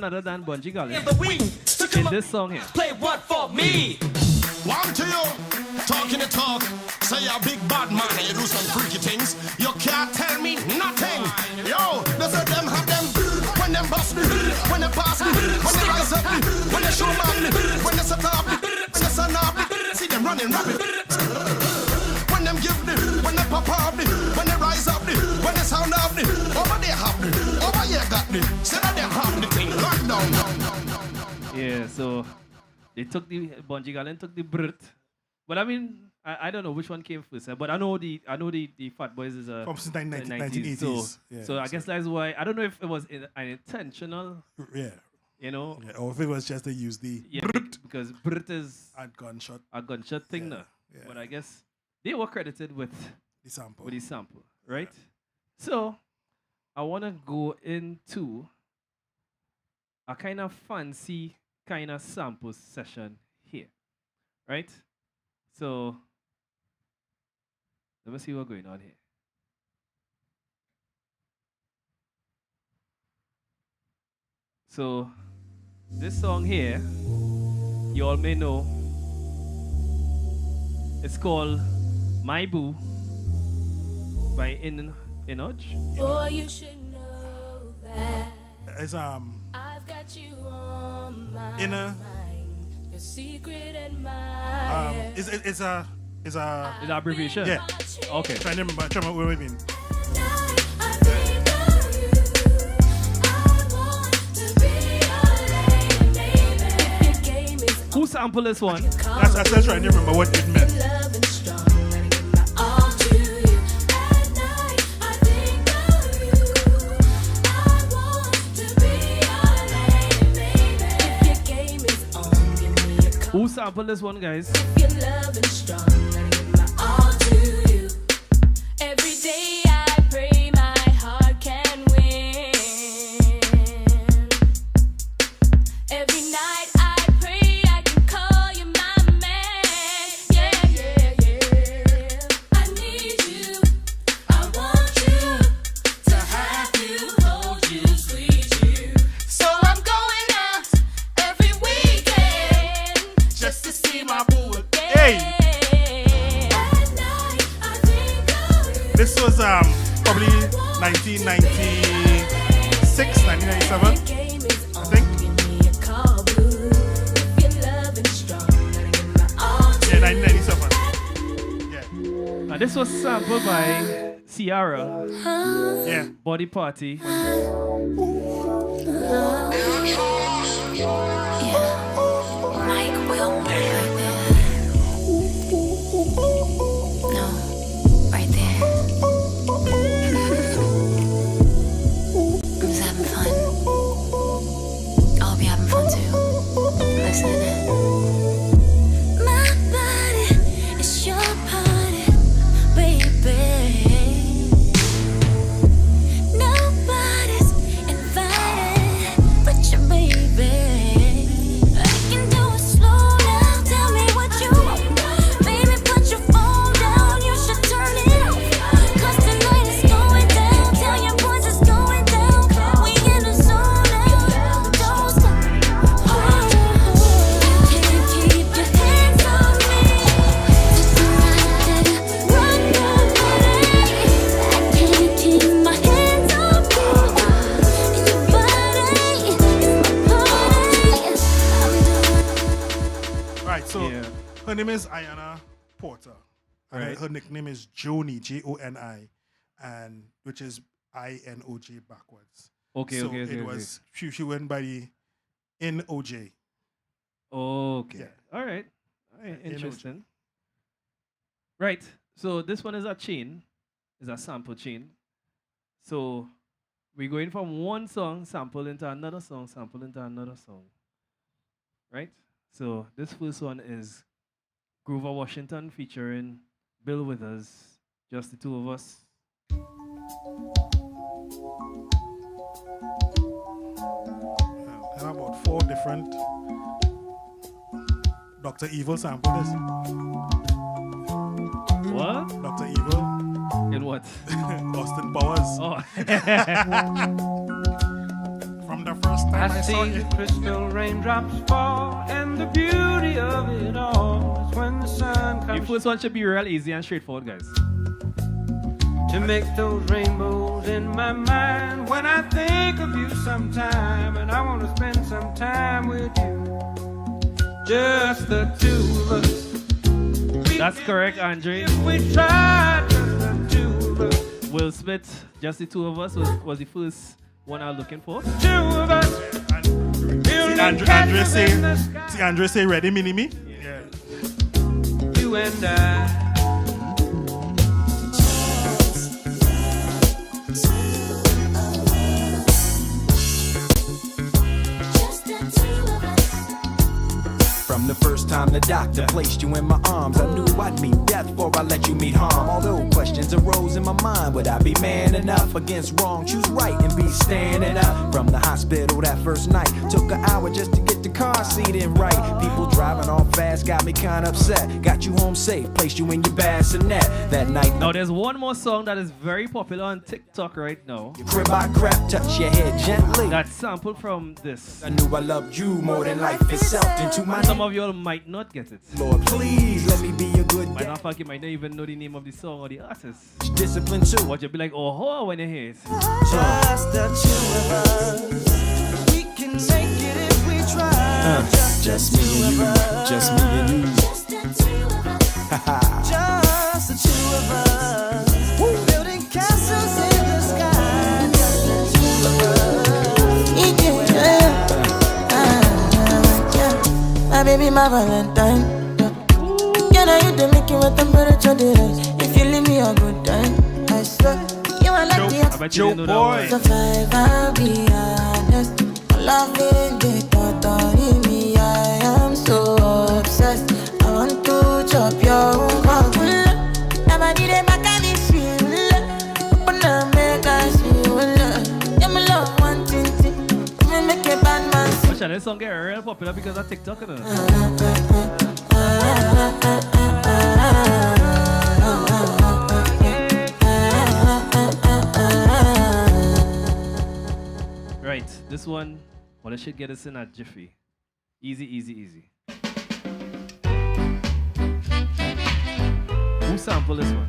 other than Bungie Garlin in this song here. Play one for me. One to you, talking the talk. Say you're a big bad man and you do some freaky things. You can't tell me nothing. Yo, they say them have them when them bust me, when they pass me, when they rise up me, when they show me, when they set up me, when they sun up me. See them running rapid. When them give me, when they pop up me, when they rise up me, when they sound up me. Over there have me, over here got me. Say that them have the thing locked down. Yeah, so they took the Bungie Garlin took the Brit. But I mean, I don't know which one came first, but I know the Fat Boys is a from 1980s. So I guess that's why I don't know if it was an intentional. Yeah. You know, or if it was just they used the because Brit is a gunshot thing now. But I guess they were credited with the sample. right? So, I want to go into a kind of fancy kind of sample session here, right? So, let me see what's going on here. So, this song here, you all may know, it's called My Boo by Inoj. Boy, you should know that It's I've got you on my Inner. mind. Your secret admirer. It's a Is that abbreviation? Yeah. Okay. Trying to remember what it means. Who sampled this one? I'm still trying to remember what it meant. Who sampled this one, guys? Every day I pray my heart can win. Every night I pray I can call you my man. Yeah, yeah, yeah. I need you. I want you to have you, hold you, squeeze you. So I'm going out every weekend just to see my boo again. Hey! This was probably 1996, 1997, I think. Yeah, 1997. Yeah. Now this was sampled by Ciara. Yeah. Body Party. Mike will right there. No, right there. I'm just having fun. I hope you're having fun too. Listen. My body is your party, baby. Nobody's invited but your baby. I can do it slow now. Tell me what you want. Baby, put your phone down. You should turn it off. 'Cause tonight is going down. Tell your boys it's going down. We in the zone now. Don't stop. You can't keep your hands on me. Just run away. I can't keep my hands off you. Your body is my party. Right, so her name is Ayana Porter. And Right. her nickname is Joni, Joni, and which is INOJ backwards. Okay, so okay, okay, it okay. was she went by the NOJ. Okay. Yeah. All right. NOJ. Interesting. Right. So this one is a chain. It's a sample chain. So we're going from one song, sample into another song, sample into another song. Right? So this first one is Grover Washington featuring Bill Withers. Just the two of us. And about 4 different Dr. Evil samples. What? Dr. Evil. In what? Austin Powers. Oh. From the first time I saw see you. the crystal raindrops fall, and the beauty of it all is when the sun The comes first one should be real easy and straightforward, guys. to make those rainbows in my mind. When I think of you sometime, and I want to spend some time with you, just the two of us. That's correct, Andre. We tried, just the two of us. Will Smith, just the two of us, was the first one I was looking for. Two of us. See Andre say ready, mini me? Yeah. You and I. Just the two of us. From the first time the doctor placed you in my arms, I knew I'd meet death before I let you meet harm. Although questions arose in my mind, would I be man enough against wrong? Choose right and be standing up. From the hospital that first night, took an hour just to get the car seat in right. People driving off fast got me kinda upset. Got you home safe, placed you in your bassinet that night. Now there's one more song that is very popular on TikTok right now. Crib by crap, touch your head gently. That sample from this. I knew I loved you more than life itself. Into my Some of y'all might not get it. Lord, please let me be a good By that fact, you might not even know the name of the song or the artist. discipline too. But you'll be like, oh, when you hear it. Just the two of us. We can make it if we try. Just me and you. Just me and you. Just the two of us. Building castles in the sky. Just the two of us. My baby, my Valentine. Yeah, now you the make it with temperature rise. If you leave me a good time, I swear you are like the Joe boy. survive, I'll be honest. Loving the thought of me, I am so obsessed. I want to chop your heart. Never did a mechanic feel. Open up, make us feel. Yeah, my love, one thing. Me make a bad man. Watch out, this song get real popular because of TikTok. Right, this one, well, I should get us in a jiffy. Easy, easy, easy. Who sampled this one?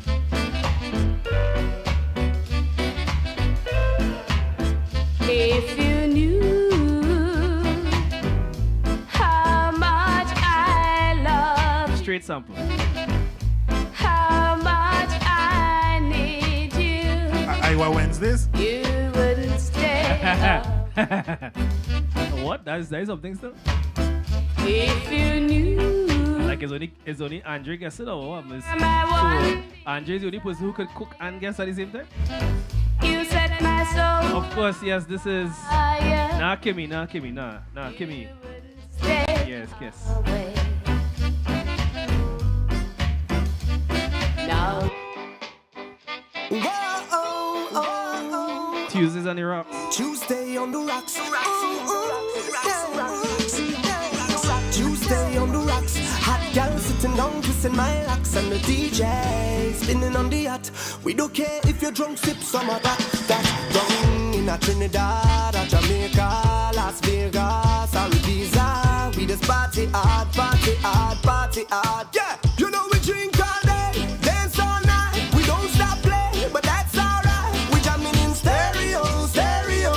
If you knew how much I love, Straight sample. how much I need you, Iowa Wednesdays. you wouldn't stay up. What? That is something still? If you knew Like it's only Andre guessing or what? my one, So Andre is the only person who could cook and guess at the same time? you set my soul Of course, yes, this is fire. Nah Kimmy. Stay Yes, kiss. away. Now Tuesdays on the rocks. Tuesday on the rocks. Tuesday on the rocks. Hot girl sitting down, kissing my locks, and the DJ spinning on the yacht. We don't care if you're drunk, sip some of that. Down in a Trinidad, a Jamaica, Las Vegas, or Ibiza. We just party hard, party hard, party hard. Yeah, you know we drink all day, dance all night. We don't stop playing, but that's alright. We jamming in stereo, stereo,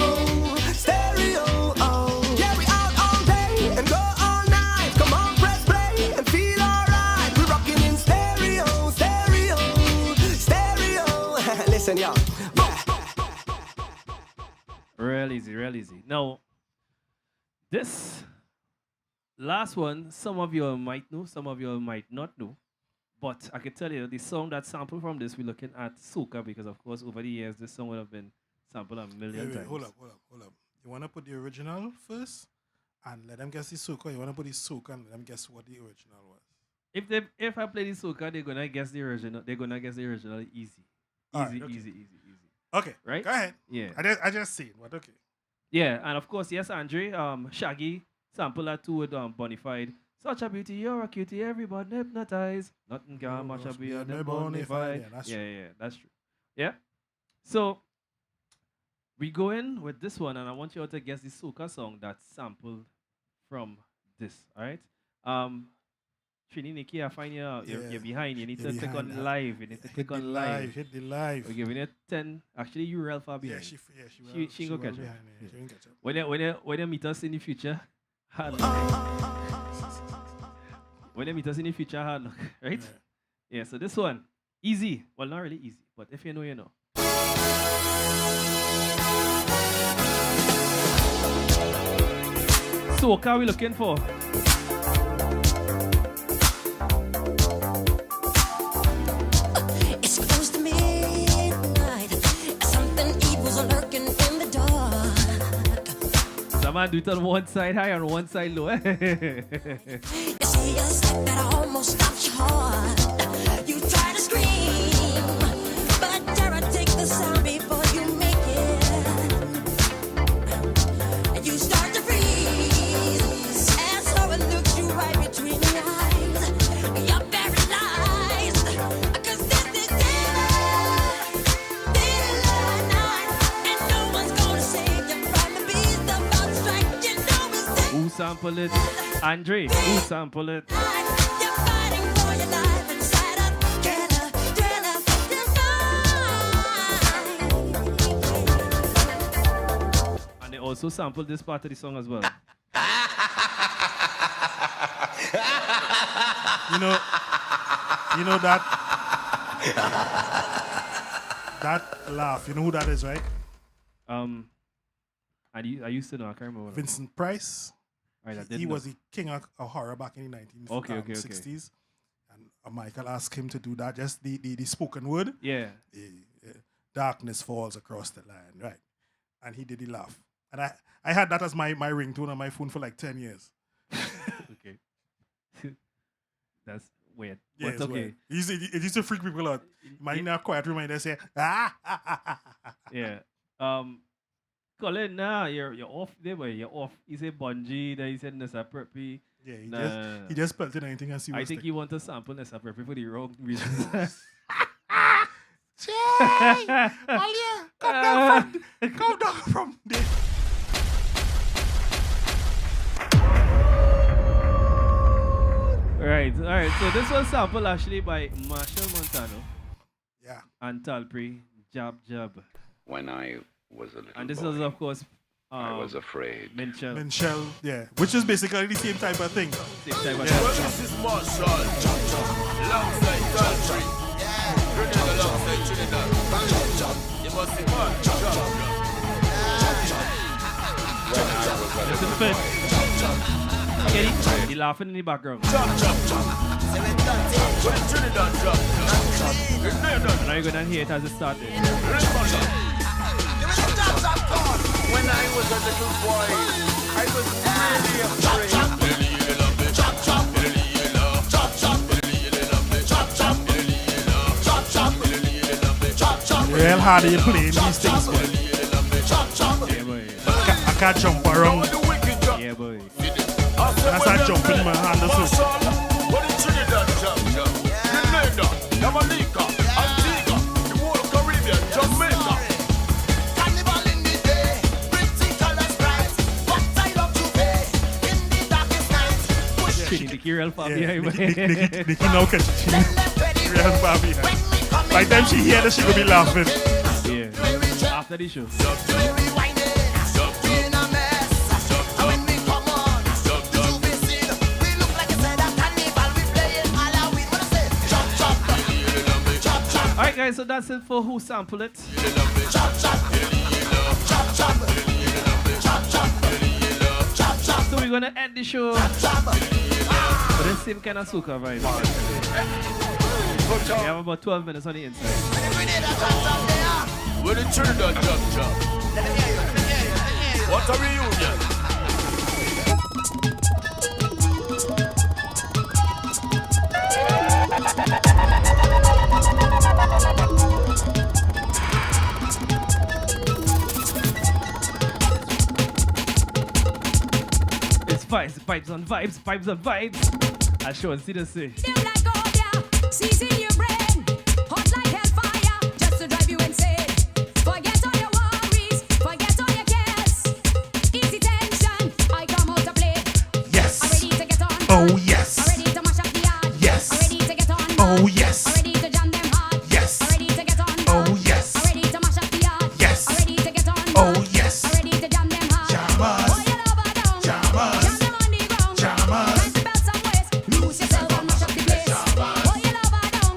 stereo. Oh, yeah, we out all day and go all night. Come on, press play and feel alright. We rocking in stereo, stereo, stereo. Listen, y'all. Real easy. Now, this last one, some of you might know, some of you might not know. But I can tell you, the song that sampled from this, we're looking at soca because, of course, over the years, this song would have been sampled a million Wait, times. hold up. You want to put the original first and let them guess the soca? You want to put the soca and let them guess what the original was? If I play the soca, they're gonna guess the original. They're gonna guess the original easy. Alright, okay. Easy. Okay, Right? go ahead. Yeah. I just seen, but okay. Yeah, and of course, yes, Andre, Shaggy, sample that too with Bonafide. Such a beauty, you're a cutie, everybody hypnotized. Nothing can much up beyond the Bonafide. Yeah, that's Yeah, that's true. Yeah. So we go in with this one, and I want you all to guess the soca song that's sampled from this. All right. Trini, Nikki, I find you're behind. You need to click on live. You need to click on live. Hit the live. We're giving it 10. Actually, you real far behind. She She will go catch behind, up. yeah. She will catch up. When you meet us in the future, hard luck. When you meet us in the future, hard luck, right? Yeah. So this one, easy. Well, not really easy, but if you know, you know. So what are we looking for? it's close to midnight. Something evil's lurking in the dark. Some man do it on one side high and one side low. You say you slept that I almost stopped your heart. You try to scream, but Tara, take the sound before you make it. And you start to freeze, and so it looks you right between the eyes. You're paralyzed, 'cause this is daylight night, and no one's gonna save you from the beast about to strike. You know it's Who sample it? Andre, who sample it? And they also sampled this part of the song as well. You know that laugh. You know who that is, right? I used to know. I can't remember. Vincent Price. Right, I didn't He know. was the king of horror back in the 1960s. And Michael asked him to do that, just the spoken word. Yeah. Darkness falls across the land, right? And he did the laugh. And I had that as my ringtone on my phone for like 10 years. Okay. That's weird. Yeah, But it's okay. weird. It used to freak people out. Imagine a quiet room and they say, Yeah. Colin, nah, you're off there, boy. You're off. He said bungee, then he said Nessa Preppy. Yeah, he just pelted anything and see I what's think stick. you want to sample Nessa Preppy for the wrong reasons. Jay! Alia, come down from there. All right. So this was sampled actually by Marshall Montano. Yeah. And Talpri, Jab Jab. When I was a little And this boy, was, of course, I was afraid. Menchel, yeah. Which is basically the same type of thing. Same type of yeah. Well, this is Marshall, alongside Country, Grenada alongside Trinidad. You must be Marshall. Listen to it. Kenny, he laughing in the background. When Trinidad drop. And now you're going to hear it as it started. When I was a little boy, I was really afraid. Real hard you playing these things, boy. Yeah, boy. I can't jump around. Yeah, boy. I start jumping my hand also. What is Trinidad jump? Grenada, Jamaica, Antigua, the whole of Caribbean, Jamaica. Carnival in the day, pretty colors bright. What I love to pay in the darkest night. Nicky real far Yeah, behind. Nicky now can she real far behind. By the time she hear that, she gonna be laughing. Yeah. After the show. Alright guys, so that's it for Who Sample It. So we're gonna end the show with the same kind of soca vibe. We have about 12 minutes on the inside. With the Trinidad jump. What a reunion. It's vibes on vibes. I sure see the say. Season your brain, hot like hellfire, just to drive you insane. Forget all your worries, forget all your cares. Easy tension, I come out to play. Yes. I'm ready to get on. Oh yes. I'm ready to mash up the yard. Yes. I'm ready to get on. Oh yes. I'm ready to jam them hard. Yes. I'm ready to get on. Oh yes. I'm ready to mash up the yard. Yes. I'm ready to get on. Oh yes. I'm ready to jam them hard. Jammers. Oh, you love her down. Jammers. Jam them on the ground. Jammers. Time to belt some waist. Lose yourself and mash up the place. Oh, you love her down.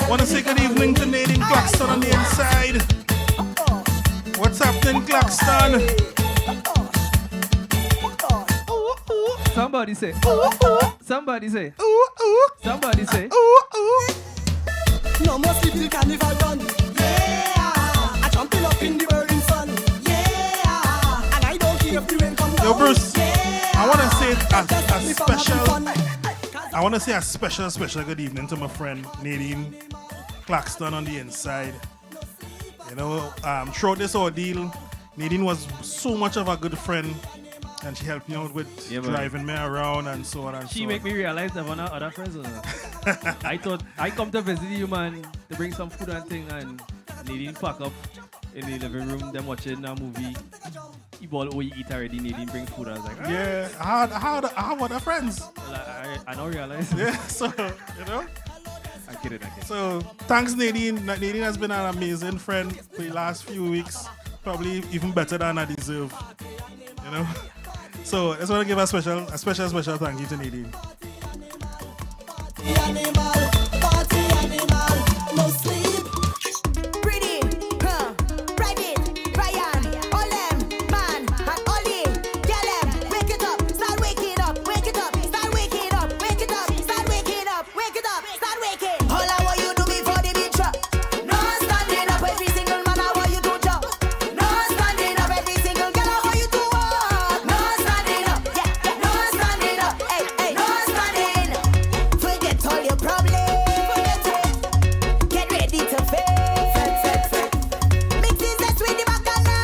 Want to say good evening to Nadine Claxton on the inside. What's happening, Claxton? Somebody say. Somebody say. Somebody say. No more sleep till carnival run. Yeah. I jumping up in the burning sun. Yeah. And I don't care if the rain come down. Yo, Bruce, I want to say a special. I want to say a special good evening to my friend Nadine Claxton on the inside. You know, throughout this ordeal, Nadine was so much of a good friend, and she helped me out with driving me around and so on and She so on. make me realize that one of other friends. I thought I come to visit you, man, to bring some food and thing, and Nadine pack up in the living room, them watching a movie. You all we eat already, Nadine bring food. I was like, yeah, I have other friends. I don't realize. Yeah, so you know. I get it. So thanks, Nadine. Nadine has been an amazing friend for the last few weeks. Probably even better than I deserve. You know. So I just want to give a special thank you to Nadine. Party animal, no sleep. Pretty, private, Ryan, all them, man, and Ollie, get them, wake it up, start waking up, wake it up, start waking up, wake it up, start waking up, wake it up, start waking. All I want you do before the beat drop. No standing up, every single man I want you to jump. No standing up, every single girl I want you to walk. No standing up, yeah, no standing up, hey, no standing up. Forget all your problems. Get ready to face. Mixes that's with the bacana.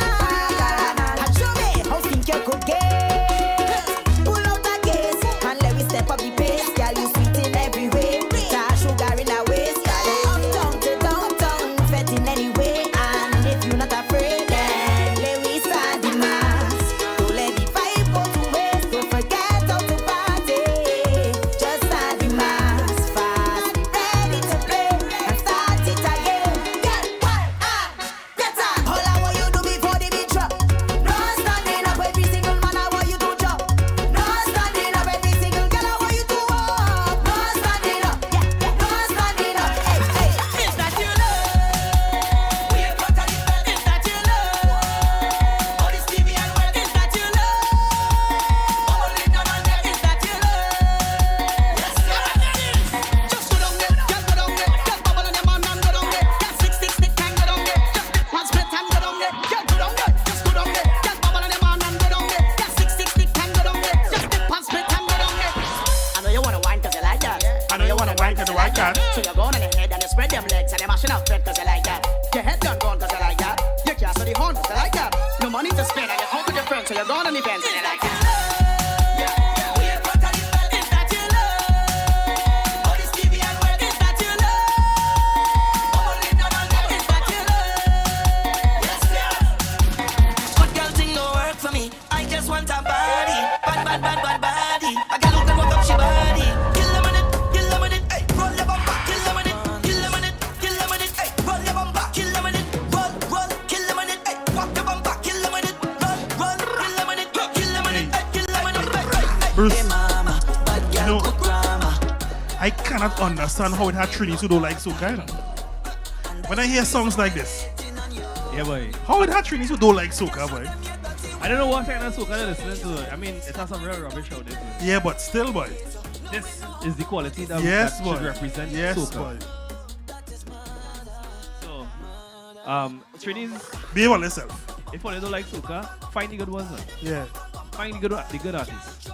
And show me how think you could get. Pull out the case and let me step up the pace. Girl, you sweet in every way. Got sugar in our waist. Uptown to downtown, fed in any way. And if you're not afraid, then let me start the mass. Don't let the vibe go to waste. Don't forget how to party. Just start the mass fast. Ready to play and start it again. Get one, get on. All I want you do before the beat drop. No standing up, every single man I want you to jump. No standing up, every single girl I want you to walk. No standing up, yeah, no standing up. Hey, is that you love? We ain't got any bell. Is that you love? All this TV and web. Is that you love? Bubbling down on there. Is that you love? Yes, sir. Just go down there, just go down there, just bubble on your man and go down there. Just stick and go down there. Just dip one split and go down there. Just go down there, just go down there, just bubble on your man and go down there. Just stick and go down there. Just dip one split and go down there. I know you wanna wine 'cause you like that. I know you wanna wine 'cause you like that. So you're going on your head and you spread them legs and you're mashing up fed 'cause you like that. Your head done gone 'cause you like that. You can't see the horn 'cause you like that. No money to spend and you're home with your friends, so you're going on events and you like that. What girl thing no work for me? I just want a body, bad body. A girl who can walk up she body. Kill them on it, hey, roll your bumper. Kill them on it, hey, roll your bumper. Kill them on it, roll, kill them on it, hey, walk your bumper. Kill them on it, roll, kill them on it, kill them on it, hey, kill them on it, hey. Bruce, Hey mama, bad you girl know, cook drama. I cannot understand how it had Trini who don't like soca. You know? When I hear songs like this, Yeah, boy. how it had Trini who don't like soca, boy? I don't know what kind of soca they're listening to. I mean, it has some real rubbish out there. Yeah, but still, boy. This is the quality that, Yes, that boy. should represent Yes, soca. boy. So, Trini's, Behave on yourself. if you don't like soca, find the good ones. Man. Yeah. Find the good artists.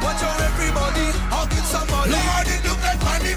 Watch out everybody, I'll get somebody. Lord, it look like money.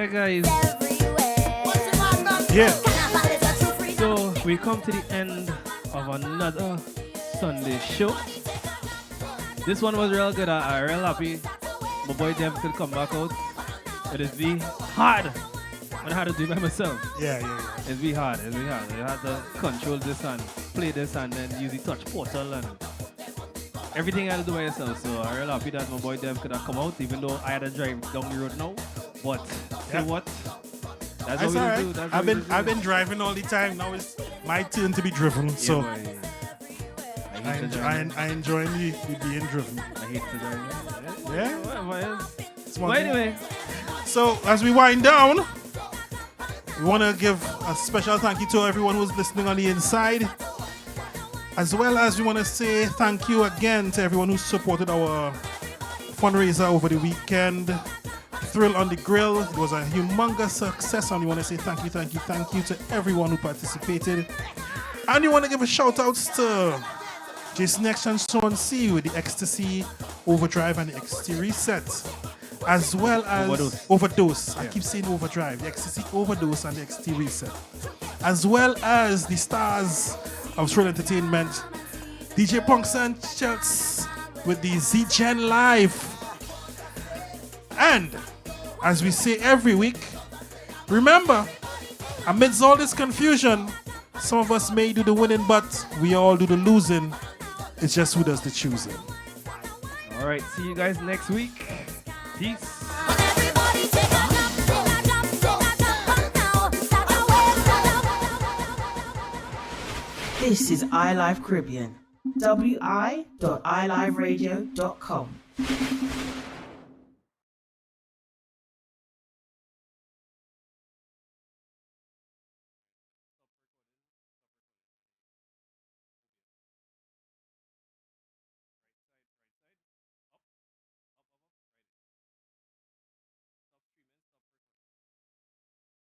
Alright, guys. Yeah. So we come to the end of another Sunday show. This one was real good. I'm real happy. My boy Dev could come back out. It is be hard. I had to do it by myself. Yeah. It's be hard. I had to control this and play this and then use the touch portal and everything I had to do by yourself. So I'm real happy that my boy Dev could have come out, even though I had to drive down the road now. But you know what? That's what we all right. do. That's what we do. I've been driving all the time. Now it's my turn to be driven. So boy. I enjoy me being driven. I hate to drive. Yeah. But anyway. So as we wind down, we want to give a special thank you to everyone who's listening on the inside. As well as we want to say thank you again to everyone who supported our fundraiser over the weekend. Thrill on the Grill. It was a humongous success, and we want to say thank you to everyone who participated. And we want to give a shout outs to Jason X and Sean C with the Ecstasy Overdrive and the XT Reset. As well as Overdose. I keep saying Overdrive. The Ecstasy Overdose and the XT Reset. As well as the stars of Thrill Entertainment, DJ Punks and Chels with the Z-Gen Live. And as we say every week, remember, amidst all this confusion, some of us may do the winning, but we all do the losing. It's just who does the choosing. All right, see you guys next week. Peace. This is iLive Caribbean. wi.iliveradio.com.